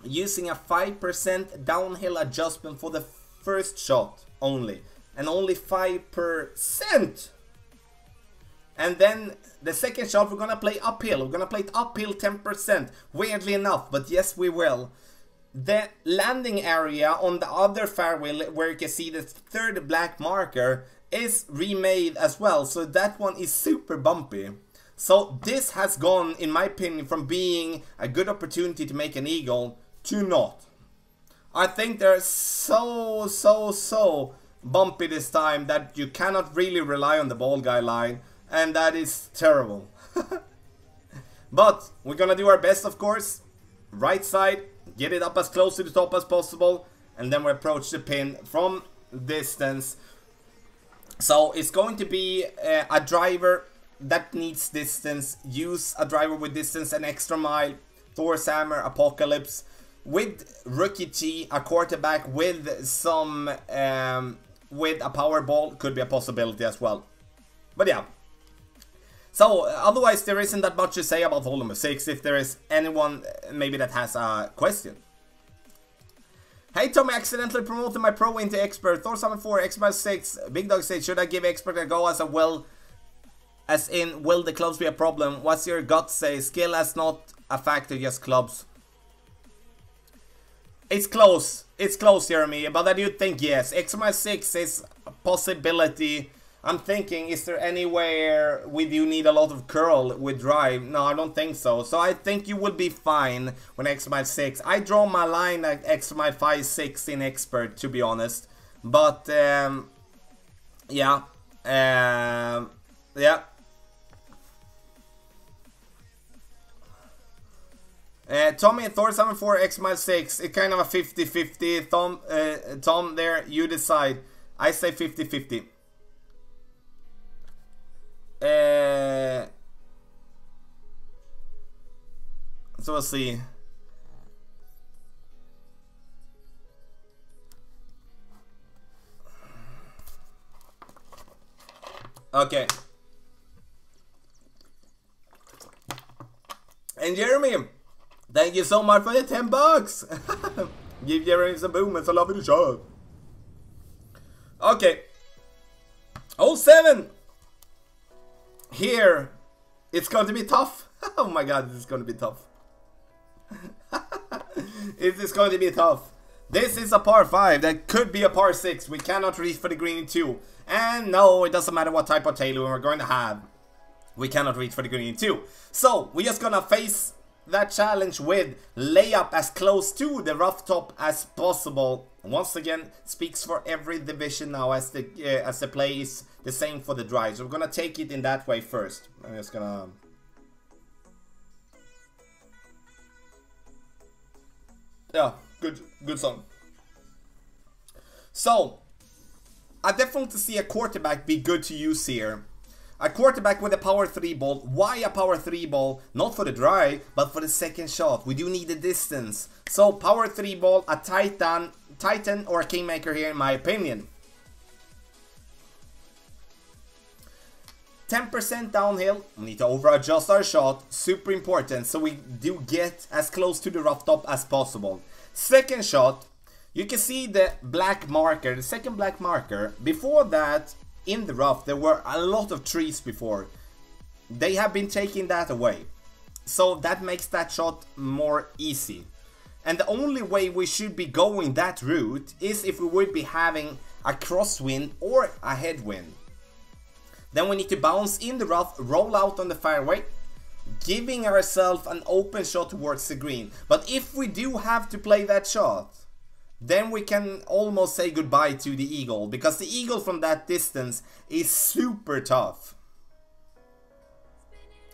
using a 5% downhill adjustment for the first shot only. And only 5%. And then the second shot we're gonna play uphill. We're gonna play it uphill 10%. Weirdly enough, but yes we will. The landing area on the other fairway, where you can see the third black marker, is remade as well. So that one is super bumpy. So this has gone, in my opinion, from being a good opportunity to make an eagle to not. I think they're so bumpy this time that you cannot really rely on the ball guy line. And that is terrible. But we're gonna do our best, of course. Right side, get it up as close to the top as possible, and then we approach the pin from distance. So it's going to be a driver that needs distance. Use a driver with distance, an extra mile, Thor's hammer, Apocalypse. With rookie T, a quarterback with some with a power ball could be a possibility as well. But yeah. So, otherwise there isn't that much to say about hole number 6, if there is anyone maybe that has a question. Hey Tommy, accidentally promoted my pro into expert. Thor 74, expert 6, Big Dog says, should I give expert a go as a will? As in, will the clubs be a problem? What's your gut say? Skill as not a factor, just clubs. It's close, Jeremy, but I do think yes. XMI 6 is a possibility. I'm thinking, is there anywhere we do need a lot of curl with drive? No, I don't think so. So I think you will be fine when XMI 6. I draw my line at XMI 5-6 in expert, to be honest. But, yeah. Yeah. Tommy, Thor 74, XMI 6. It's kind of a 50-50. Tom, there, you decide. I say 50-50. So we'll see. Okay. And Jeremy, thank you so much for the 10 bucks. Give Jeremy some boom and so love the show. Okay. 07. Here, it's going to be tough. Oh my god, this is going to be tough. It is going to be tough. This is a par 5 that could be a par 6. We cannot reach for the green in 2. And no, it doesn't matter what type of tailwind we're going to have. We cannot reach for the green in 2. So, we're just going to face that challenge with layup as close to the rough top as possible. Once again, speaks for every division now, as the play is the same for the drive. So we're gonna take it in that way first. I'm just gonna... Yeah, good song. So, I definitely see a quarterback be good to use here. A quarterback with a power 3 ball. Why a power 3 ball? Not for the drive, but for the second shot. We do need the distance. So, power 3 ball, a Titan or a Kingmaker here in my opinion. 10% downhill. We need to over adjust our shot. Super important. So we do get as close to the rough top as possible. Second shot. You can see the black marker. The second black marker. Before that, in the rough, there were a lot of trees before. They have been taking that away. So that makes that shot more easy. And the only way we should be going that route is if we would be having a crosswind or a headwind. Then we need to bounce in the rough, roll out on the fairway, giving ourselves an open shot towards the green. But if we do have to play that shot, then we can almost say goodbye to the eagle, because the eagle from that distance is super tough.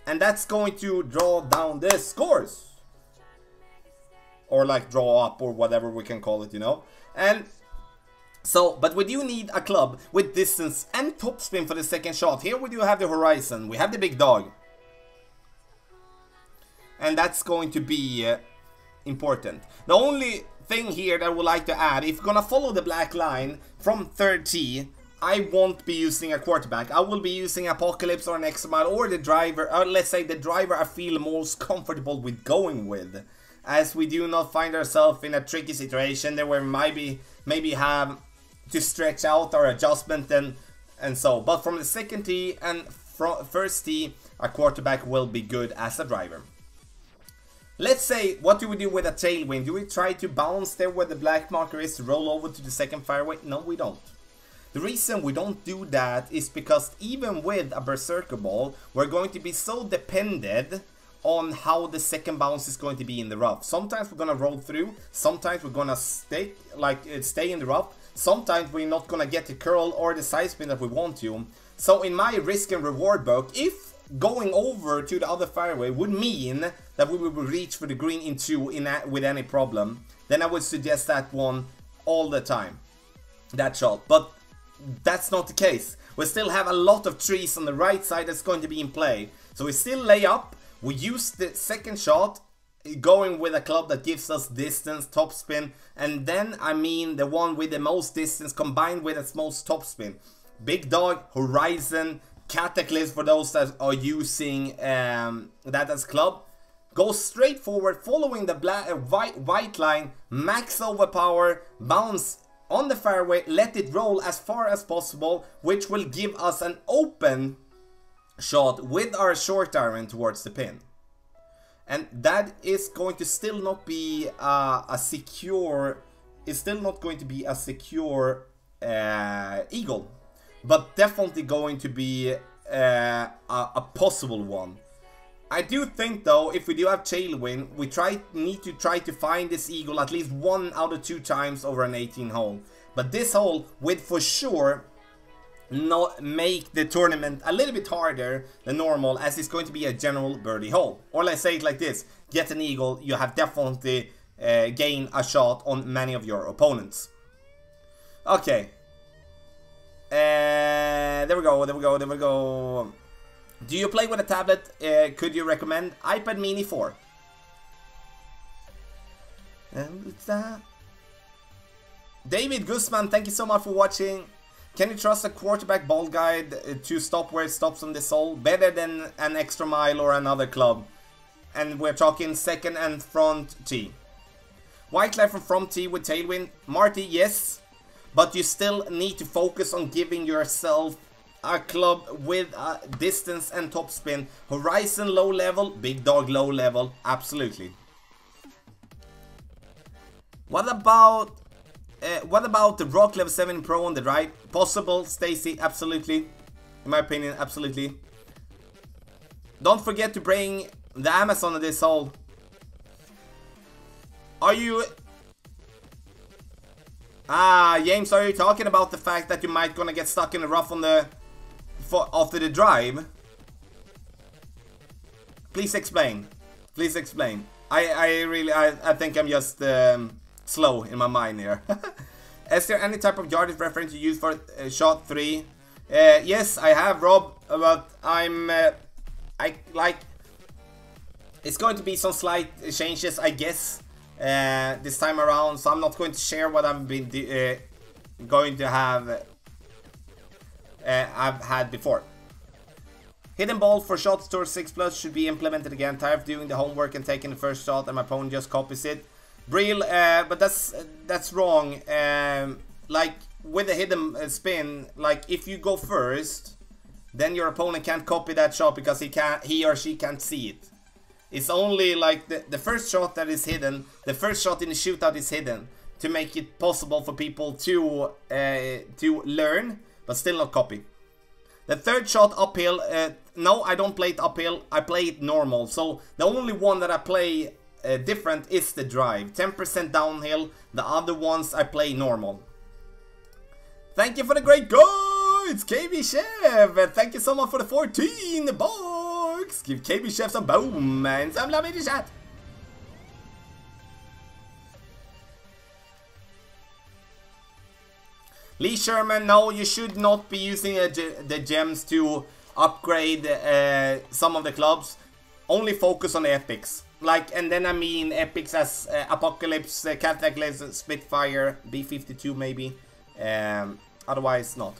And that's going to draw down the scores. Or like draw up, or whatever we can call it, you know. And So, but we do need a club with distance and topspin for the second shot. Here we do have the Horizon, we have the big dog. And that's going to be important. The only thing here that I would like to add, if you're gonna follow the black line from third tee, I won't be using a quarterback. I will be using Apocalypse or an extra mile or the driver, or let's say the driver I feel most comfortable with going with. As we do not find ourselves in a tricky situation there where we maybe have to stretch out our adjustment and so. But from the second tee and from first tee, a quarterback will be good as a driver. Let's say, what do we do with a tailwind? Do we try to bounce there where the black marker is to roll over to the second fairway? No, we don't. The reason we don't do that is because even with a berserker ball, we're going to be so dependent on how the second bounce is going to be in the rough. Sometimes we're gonna roll through, sometimes we're gonna stay in the rough, sometimes we're not gonna get the curl or the side spin that we want to. So in my risk and reward book, if going over to the other fairway would mean that we will reach for the green in two with any problem, then I would suggest that one all the time, that shot. But that's not the case. We still have a lot of trees on the right side that's going to be in play. So we still lay up, we use the second shot, going with a club that gives us distance, topspin, and then I mean the one with the most distance combined with its most topspin. Big Dog, Horizon, Cataclysm for those that are using that as club. Go straight forward, following the white line, max overpower, bounce on the fairway, let it roll as far as possible, which will give us an open shot with our short iron towards the pin. And that is going to still not be a secure, it's still not going to be a secure eagle, but definitely going to be a possible one. I do think though, if we do have tailwind, we need to try to find this eagle at least 1 out of 2 times over an 18 hole. But this hole would for sure not make the tournament a little bit harder than normal, as it's going to be a general birdie hole. Or let's say it like this: get an eagle, you have definitely gained a shot on many of your opponents. Okay. There we go. Do you play with a tablet? Could you recommend iPad Mini 4? And it's that. David Guzman, thank you so much for watching. Can you trust a quarterback ball guide to stop where it stops on this hole? Better than an extra mile or another club. And we're talking second and front tee. White line from front tee with tailwind. Marty, yes. But you still need to focus on giving yourself a club with distance and topspin. Horizon low level, Big Dog low level, absolutely. What about the Rock level 7 Pro on the drive? Possible, Stacy, absolutely. In my opinion, absolutely. Don't forget to bring the Amazon on this hole. Are you... James, are you talking about the fact that you might gonna get stuck in the rough on the... after the drive? Please explain. Please explain. I think I'm just slow in my mind here. Is there any type of yardage reference you use for shot 3? Yes, I have, Rob, but it's going to be some slight changes, I guess, this time around, so I'm not going to share what I've been going to have I've had before. Hidden ball for shots towards 6+ should be implemented again. Tired of doing the homework and taking the first shot and my opponent just copies it. Brill, but that's wrong. Like with the hidden spin, like if you go first, then your opponent can't copy that shot because he or she can't see it. It's only like the first shot that is hidden, the first shot in the shootout is hidden to make it possible for people to learn, but still not copy. The third shot uphill, no, I don't play it uphill, I play it normal. So the only one that I play different is the drive. 10% downhill, the other ones I play normal. Thank you for the great guides, KB Chef. Thank you so much for the 14 bucks. Give KB Chef some boom and some love in the chat. Lee Sherman, no, you should not be using the gems to upgrade some of the clubs. Only focus on the epics. Like, and then I mean epics as Apocalypse, Cataclysm, Spitfire, B-52 maybe. Otherwise not.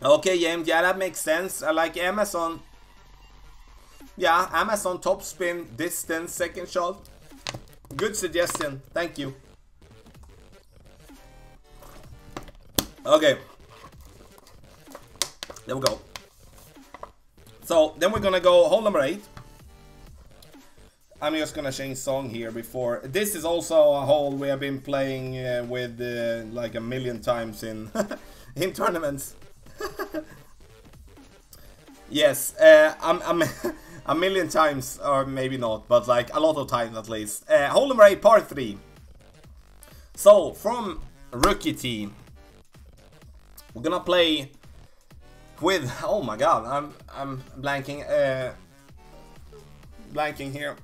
Okay, James, yeah, that makes sense. I like Amazon. Yeah, Amazon top spin, distance, second shot. Good suggestion, thank you. Okay. There we go. So, then we're gonna go hole number 8. I'm just gonna change song here before. This is also a hole we have been playing with like a million times in in tournaments. Yes, I'm a million times, or maybe not, but like a lot of times at least. Hole number 8, par 3. So, from rookie team, we're gonna play with, oh my god, I'm blanking here.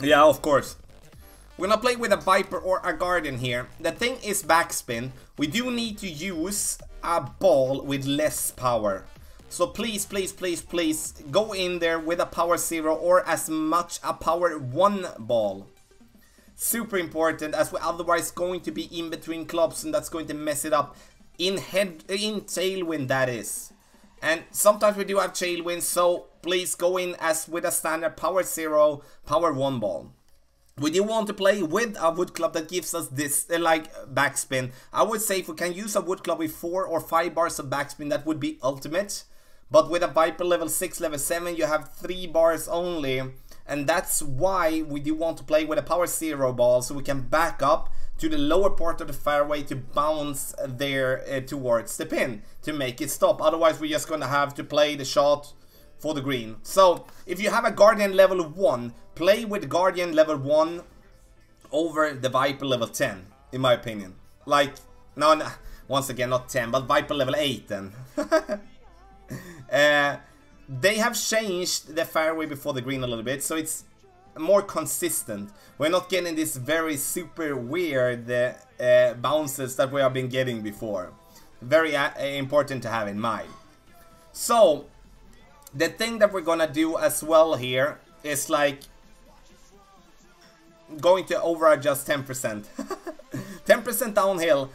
Yeah, of course. We're gonna play with a Viper or a Guardian here. The thing is backspin. We do need to use a ball with less power. So please, please, please, please go in there with a power 0 or as much a power 1 ball. Super important, as we're otherwise going to be in between clubs and that's going to mess it up. In tailwind, that is. And sometimes we do have tailwind, so please go in as with a standard power 0, power 1 ball. We do want to play with a wood club that gives us this, like, backspin. I would say if we can use a wood club with 4 or 5 bars of backspin, that would be ultimate. But with a Viper level 6, level 7, you have 3 bars only. And that's why we do want to play with a power 0 ball, so we can back up to the lower part of the fairway to bounce there towards the pin to make it stop. Otherwise, we're just going to have to play the shot for the green. So, if you have a Guardian level 1, play with Guardian level 1 over the Viper level 10, in my opinion. Like, no, once again, not 10, but Viper level 8 then. They have changed the fairway before the green a little bit, so it's more consistent. We're not getting this very super weird bounces that we have been getting before. Very important to have in mind. So, the thing that we're gonna do as well here is like going to over adjust 10%. 10% downhill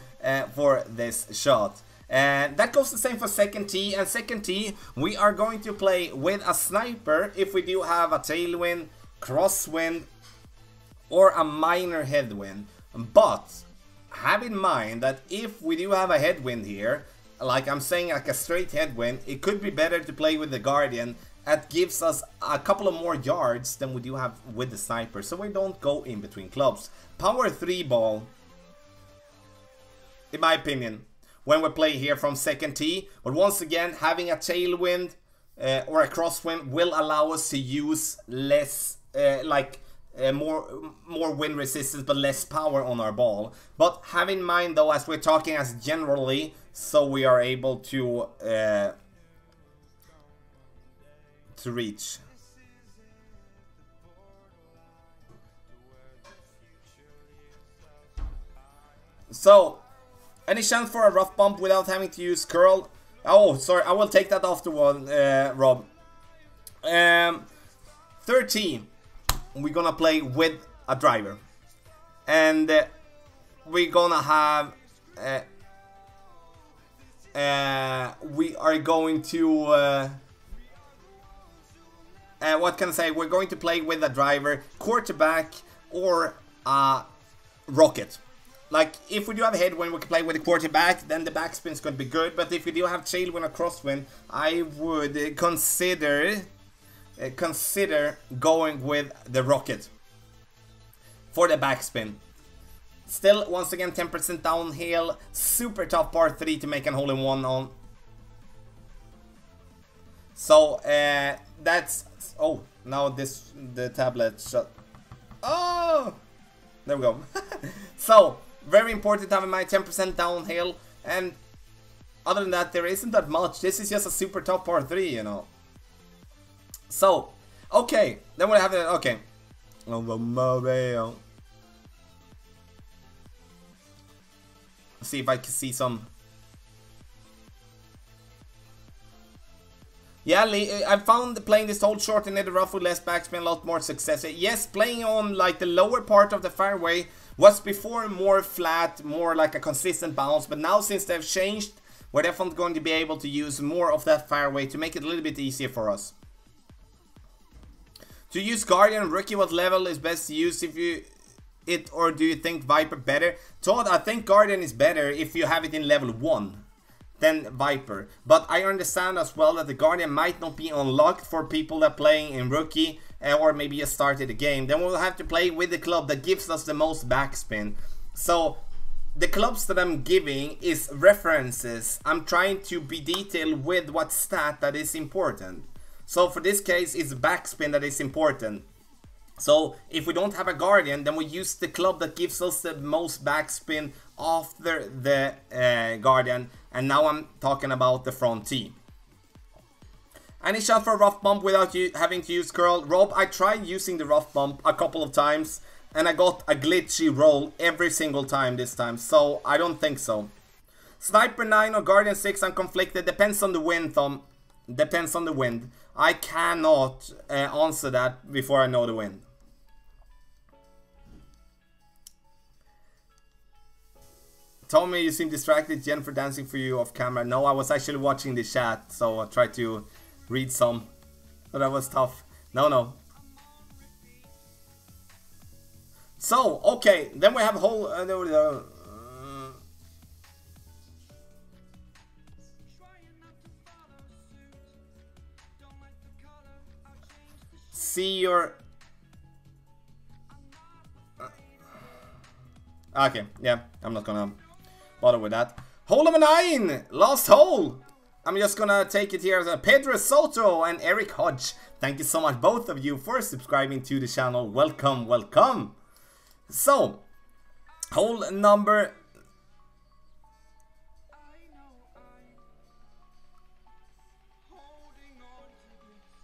for this shot. And that goes the same for second tee. And second tee, we are going to play with a sniper if we do have a tailwind, crosswind, or a minor headwind. But have in mind that if we do have a headwind here, like I'm saying, like a straight headwind, it could be better to play with the Guardian. That gives us a couple of more yards than we do have with the sniper, so we don't go in between clubs. Power 3 ball, in my opinion, when we play here from second tee. But once again, having a tailwind or a crosswind will allow us to use less, more wind resistance but less power on our ball. But have in mind though, as we're talking as generally, so we are able to reach. So, any chance for a rough bump without having to use curl? Oh, sorry, I will take that afterward, Rob. 13, we're gonna play with a driver. And we're gonna have... we are going to... what can I say? We're going to play with a driver, quarterback, or a rocket. Like, if we do have a headwind, we can play with a quarterback, then the backspin is going to be good. But if we do have tailwind or crosswind, I would consider going with the rocket for the backspin. Still, once again, 10% downhill, super tough par 3 to make an hole-in-one on. So, that's... Oh, now the tablet shut. Oh! There we go. So, very important to have in mind, 10% downhill. And other than that, there isn't that much. This is just a super tough par 3, you know. So, okay. Then we have it. Okay. on the mobile. See if I can see some. Yeah, I found playing this whole short and in the rough with less backspin a lot more success. Yes, playing on like the lower part of the fairway was before more flat, more like a consistent bounce, but now since they've changed, we're definitely going to be able to use more of that fairway to make it a little bit easier for us. To use Guardian Rookie, what level is best to use if you or do you think Viper better? Todd, I think Guardian is better if you have it in level 1. Than Viper, but I understand as well that the Guardian might not be unlocked for people that are playing in Rookie or maybe just started the game. Then we'll have to play with the club that gives us the most backspin. So the clubs that I'm giving is references. I'm trying to be detailed with what stat that is important. So for this case, it's backspin that is important. So if we don't have a Guardian, then we use the club that gives us the most backspin after the Guardian. And now I'm talking about the front tee. Any shot for a rough bump without you having to use curl? Rob, I tried using the rough bump a couple of times and I got a glitchy roll every single time this time. So I don't think so. Sniper 9 or Guardian 6, I'm conflicted. Depends on the wind, Tom. Depends on the wind. I cannot answer that before I know the wind. Tommy, you seem distracted. Jennifer dancing for you off camera. No, I was actually watching the chat, so I tried to read some. But that was tough. No. So, okay, then we have a whole... see your... Okay, yeah, I'm not gonna bother with that. Hole number 9, last hole. I'm just gonna take it here as a Pedro Soto and Eric Hodge. Thank you so much, both of you, for subscribing to the channel. Welcome, welcome. So, hole number...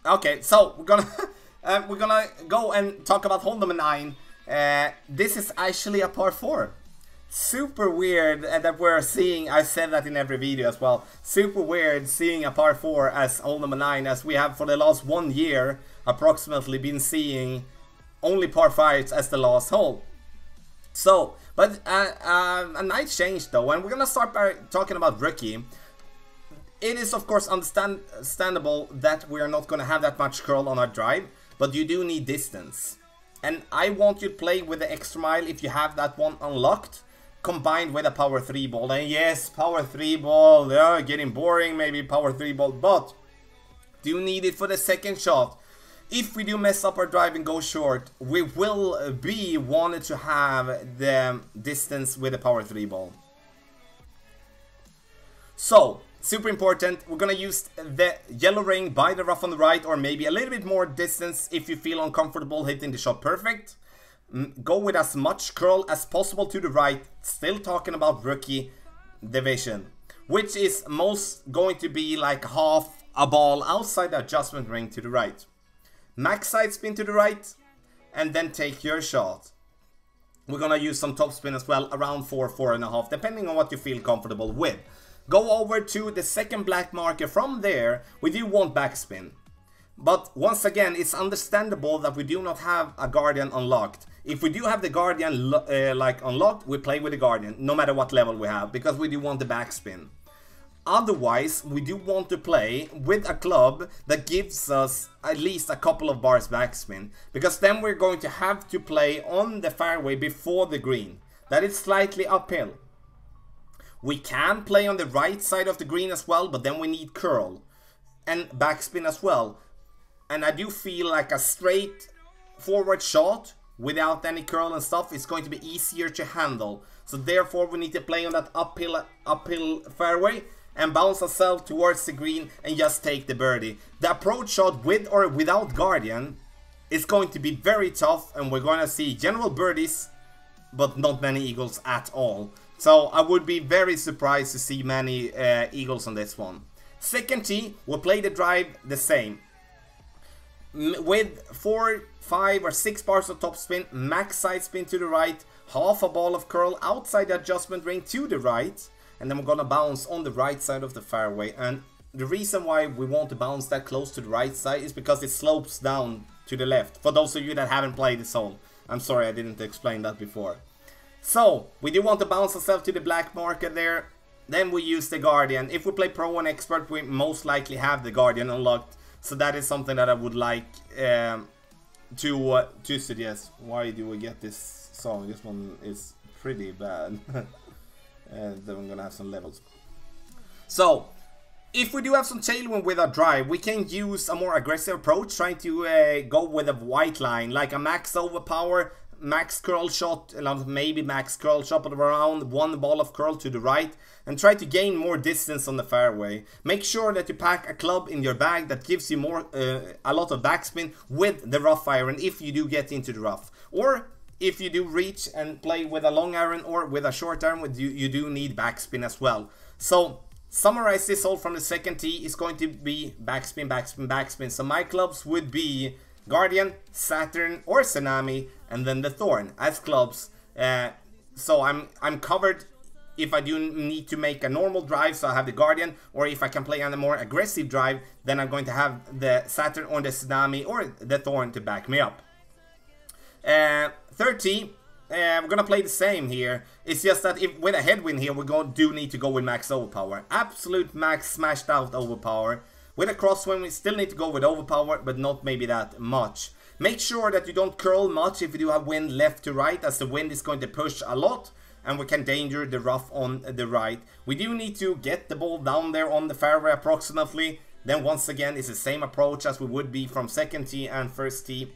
Okay, so we're gonna go and talk about hole number 9. This is actually a par 4. Super weird that we're seeing, I said that in every video as well, super weird seeing a par 4 as hole number 9, as we have for the last 1 year approximately been seeing only par 5s as the last hole. So, but a nice change though, and we're gonna start by talking about Rookie. It is of course understandable that we are not gonna have that much curl on our drive, but you do need distance. And I want you to play with the extra mile if you have that one unlocked, combined with a power 3 ball. And yes, power 3 ball, yeah, getting boring, maybe power 3 ball, but do you need it for the second shot? If we do mess up our drive and go short, we will be wanted to have the distance with the power 3 ball. So, super important, we're gonna use the yellow ring by the rough on the right, or maybe a little bit more distance if you feel uncomfortable hitting the shot perfect. Go with as much curl as possible to the right, still talking about Rookie division, which is most going to be like half a ball outside the adjustment ring to the right. Max side spin to the right, and then take your shot. We're gonna use some top spin as well, around 4.5, depending on what you feel comfortable with. Go over to the second black marker. From there, we do want backspin. But once again, it's understandable that we do not have a Guardian unlocked. If we do have the Guardian like unlocked, we play with the Guardian, no matter what level we have, because we do want the backspin. Otherwise, we do want to play with a club that gives us at least a couple of bars backspin, because then we're going to have to play on the fairway before the green. That is slightly uphill. We can play on the right side of the green as well, but then we need curl and backspin as well. And I do feel like a straight forward shot without any curl and stuff is going to be easier to handle. So therefore we need to play on that uphill fairway and bounce ourselves towards the green and just take the birdie. The approach shot with or without Guardian is going to be very tough, and we're going to see general birdies but not many eagles at all. So I would be very surprised to see many eagles on this one. Second tee, we'll play the drive the same. with 4, 5 or 6 bars of topspin, max side spin to the right, half a ball of curl outside the adjustment ring to the right, and then we're gonna bounce on the right side of the fairway. And the reason why we want to bounce that close to the right side is because it slopes down to the left. For those of you that haven't played this hole, I'm sorry I didn't explain that before. So we do want to bounce ourselves to the black marker there. Then we use the Guardian. If we play Pro and Expert, we most likely have the Guardian unlocked. So that is something that I would like to suggest. Why do we get this song? This one is pretty bad. And then I'm gonna have some levels. So if we do have some tailwind with our drive, we can use a more aggressive approach, trying to go with a white line, like a max overpower, max curl shot, maybe max curl shot, but around 1 ball of curl to the right, and try to gain more distance on the fairway. Make sure that you pack a club in your bag that gives you more, a lot of backspin with the rough iron if you do get into the rough. Or if you do reach and play with a long iron or with a short iron, you do need backspin as well. So summarize this hole from the second tee is going to be backspin, backspin, backspin. So my clubs would be Guardian, Saturn or Tsunami, and then the Thorn as clubs. So I'm covered if I do need to make a normal drive, so I have the Guardian, or if I can play on a more aggressive drive, then I'm going to have the Saturn or the Tsunami or the Thorn to back me up. Third tee, we're gonna play the same here. It's just that if with a headwind here, we do need to go with max overpower. Absolute max smashed out overpower. With a crosswind, we still need to go with overpower, but not maybe that much. Make sure that you don't curl much if you do have wind left to right, as the wind is going to push a lot, and we can danger the rough on the right. We do need to get the ball down there on the fairway approximately. Then once again, it's the same approach as we would be from second tee and first tee.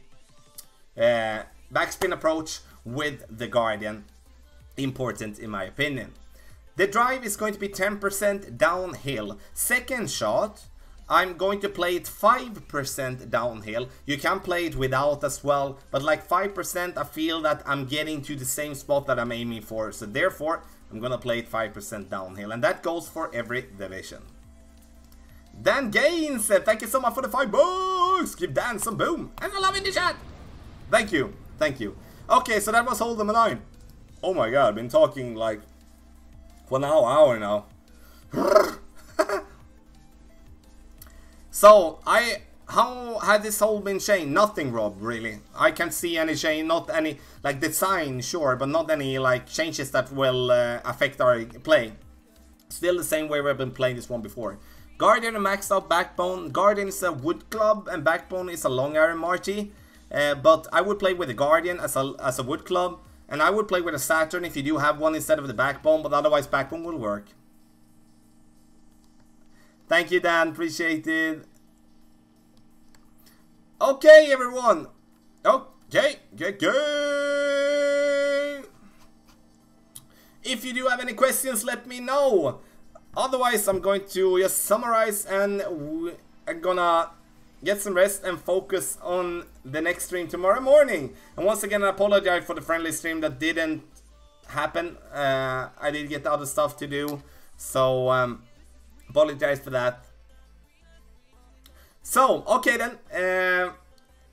Backspin approach with the Guardian. Important in my opinion. The drive is going to be 10% downhill. Second shot, I'm going to play it 5% downhill. You can play it without as well, but like 5%, I feel that I'm getting to the same spot that I'm aiming for. So therefore, I'm gonna play it 5% downhill, and that goes for every division. Dan Gaines, thank you so much for the $5. Give Dan some boom and a love in the chat. Thank you, thank you. Okay, so that was hole number 9. Oh my god, I've been talking like for an hour now. So, how had this hole been changed? Nothing, Rob, really. I can't see any change, not any, like design, sure, but not any like changes that will affect our play. Still the same way we've been playing this one before. Guardian and maxed out backbone. Guardian is a wood club and backbone is a long iron Marty. But I would play with the Guardian as a wood club. And I would play with a Saturn if you do have one instead of the backbone, but otherwise backbone will work. Thank you, Dan. Appreciate it. Okay, everyone. Okay. If you do have any questions, let me know. Otherwise, I'm going to just summarize and I'm gonna get some rest and focus on the next stream tomorrow morning. And once again, I apologize for the friendly stream that didn't happen. I did get other stuff to do, so apologize for that. So, okay then,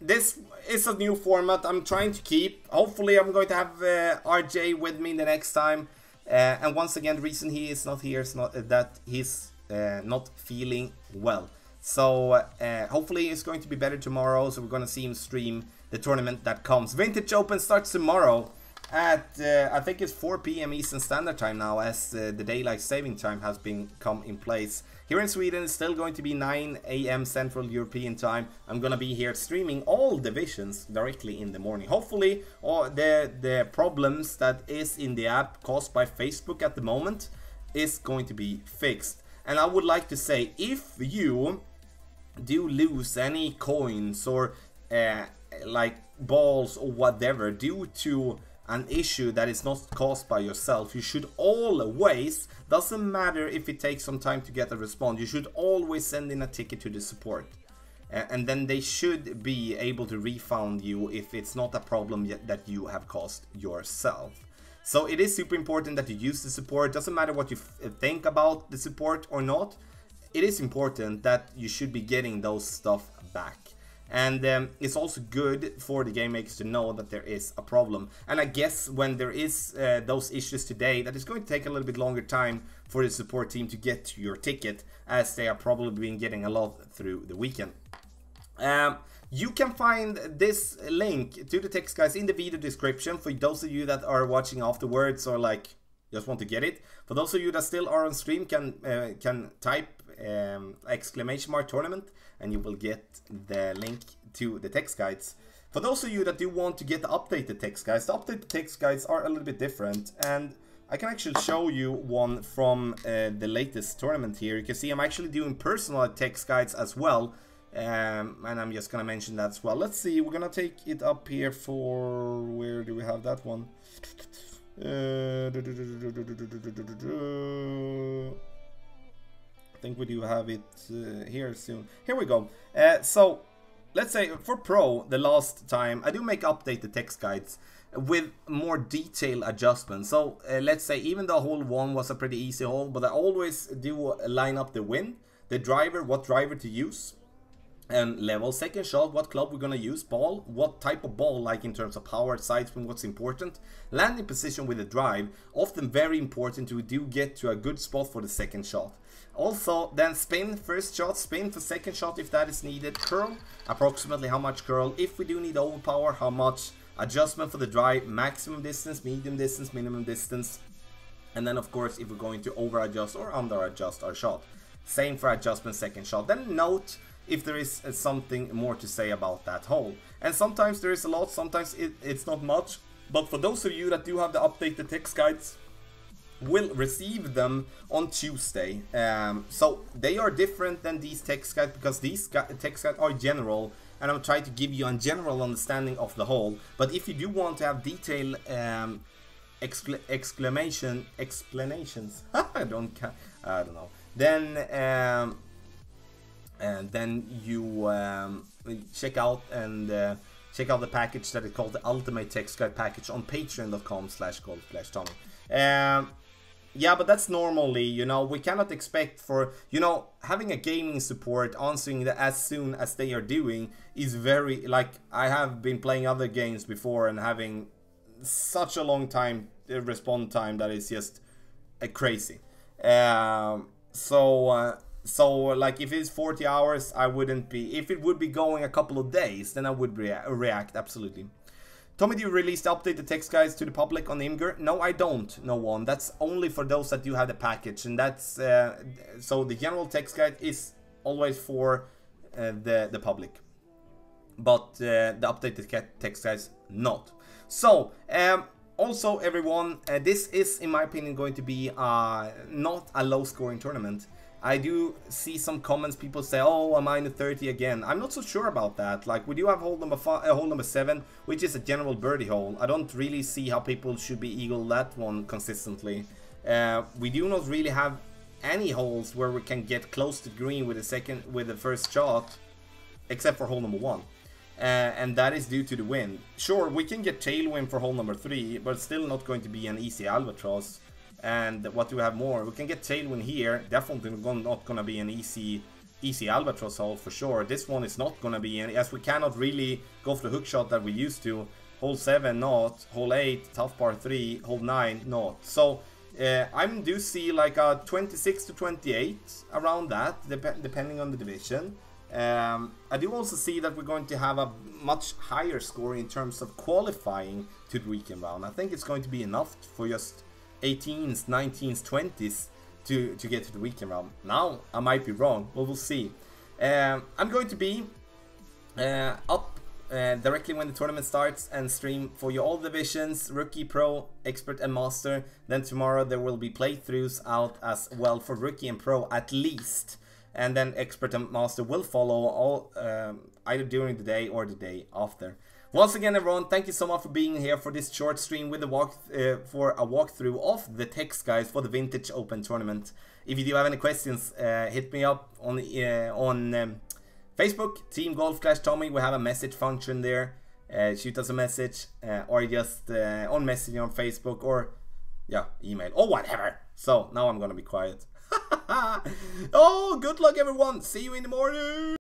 this is a new format I'm trying to keep. Hopefully I'm going to have RJ with me the next time. And once again, the reason he is not here is that he's not feeling well. So hopefully it's going to be better tomorrow, so we're going to see him stream the tournament that comes. Vintage Open starts tomorrow at, I think it's 4 PM Eastern Standard Time now, as the daylight saving time has come in place. Here in Sweden, it's still going to be 9 AM Central European Time. I'm going to be here streaming all divisions directly in the morning. Hopefully, all the problems that is in the app caused by Facebook at the moment is going to be fixed. And I would like to say, if you do lose any coins or like balls or whatever due to an issue that is not caused by yourself, you should always, doesn't matter if it takes some time to get a response, you should always send in a ticket to the support. And then they should be able to refund you if it's not a problem yet that you have caused yourself. So it is super important that you use the support. Doesn't matter what you think about the support or not. It is important that you should be getting those stuff back. And it's also good for the game makers to know that there is a problem. And I guess when there is those issues today, that it's going to take a little bit longer time for the support team to get to your ticket, as they are probably been getting a lot through the weekend. You can find this link to the text guides in the video description for those of you that are watching afterwards or like just want to get it. For those of you that still are on stream, can type !tournament and you will get the link to the text guides. For those of you that do want to get the updated text guides, the updated text guides are a little bit different, and I can actually show you one from the latest tournament here. You can see I'm actually doing personal text guides as well. And I'm just gonna mention that as well. Let's see, we're gonna take it up here for, where do we have that one? I think we do have it here soon. Here we go. So let's say for Pro, the last time I do make updated text guides with more detailed adjustments. So let's say even though hole 1 was a pretty easy hole, but I always do line up the wind, the driver, what driver to use, and level. Second shot, what club we're gonna use. Ball, what type of ball, like in terms of power, side spin, what's important. Landing position with the drive, often very important to do get to a good spot for the second shot. Also, then spin first shot, spin for second shot if that is needed. Curl, approximately how much curl. If we do need overpower, how much. Adjustment for the drive, maximum distance, medium distance, minimum distance. And then of course, if we're going to over adjust or under adjust our shot. Same for adjustment second shot. Then note if there is something more to say about that hole. And sometimes there is a lot, sometimes it's not much. But for those of you that do have the updated text guides, will receive them on Tuesday. So they are different than these text guides, because these text guides are general, and I'm trying to give you a general understanding of the hole. But if you do want to have detailed explanations, I don't know. Then you check out the package that is called the Ultimate Text Guide package on patreon.com/golf-tommy. Yeah, but that's normally, you know, we cannot expect for, you know, having a gaming support answering that as soon as they are doing is very, like, I have been playing other games before and having such a long time respond time that is just crazy. So like if it's 40 hours, I wouldn't be, if it would be going a couple of days, then I would react absolutely. Tommy, do you release the updated text guides to the public on Imgur? No, I don't, no one. That's only for those that do have the package, and that's so the general text guide is always for the public, but the updated text guides not. So also everyone, this is in my opinion going to be not a low scoring tournament. I do see some comments, people say, oh, I'm minus 30 again. I'm not so sure about that. Like, we do have hole number 7, which is a general birdie hole. I don't really see how people should be eagle that one consistently. We do not really have any holes where we can get close to green with the first shot, except for hole number 1. And that is due to the wind. Sure, we can get tailwind for hole number 3, but it's still not going to be an easy albatross. And what do we have more? We can get tailwind here. Definitely not gonna be an easy albatross hole for sure. This one is not gonna be, as we cannot really go for the hook shot that we used to. Hole 7 not, hole 8 tough par 3, hole 9 not. So I do see like a 26 to 28 around that, depending on the division. I do also see that we're going to have a much higher score in terms of qualifying to the weekend round. I think it's going to be enough for just 18s, 19s, 20s to get to the weekend round. Now, I might be wrong, but we'll see. I'm going to be up directly when the tournament starts and stream for you all divisions, Rookie, Pro, Expert and Master. Then tomorrow there will be playthroughs out as well for Rookie and Pro at least. And then Expert and Master will follow all either during the day or the day after. Once again, everyone, thank you so much for being here for this short stream with a for a walkthrough of the text guides for the Vintage Open Tournament. If you do have any questions, hit me up on Facebook, Team Golf/Tommy. We have a message function there. Shoot us a message, or just on messaging on Facebook, or yeah, email or whatever. So now I'm gonna be quiet. Oh, good luck, everyone. See you in the morning.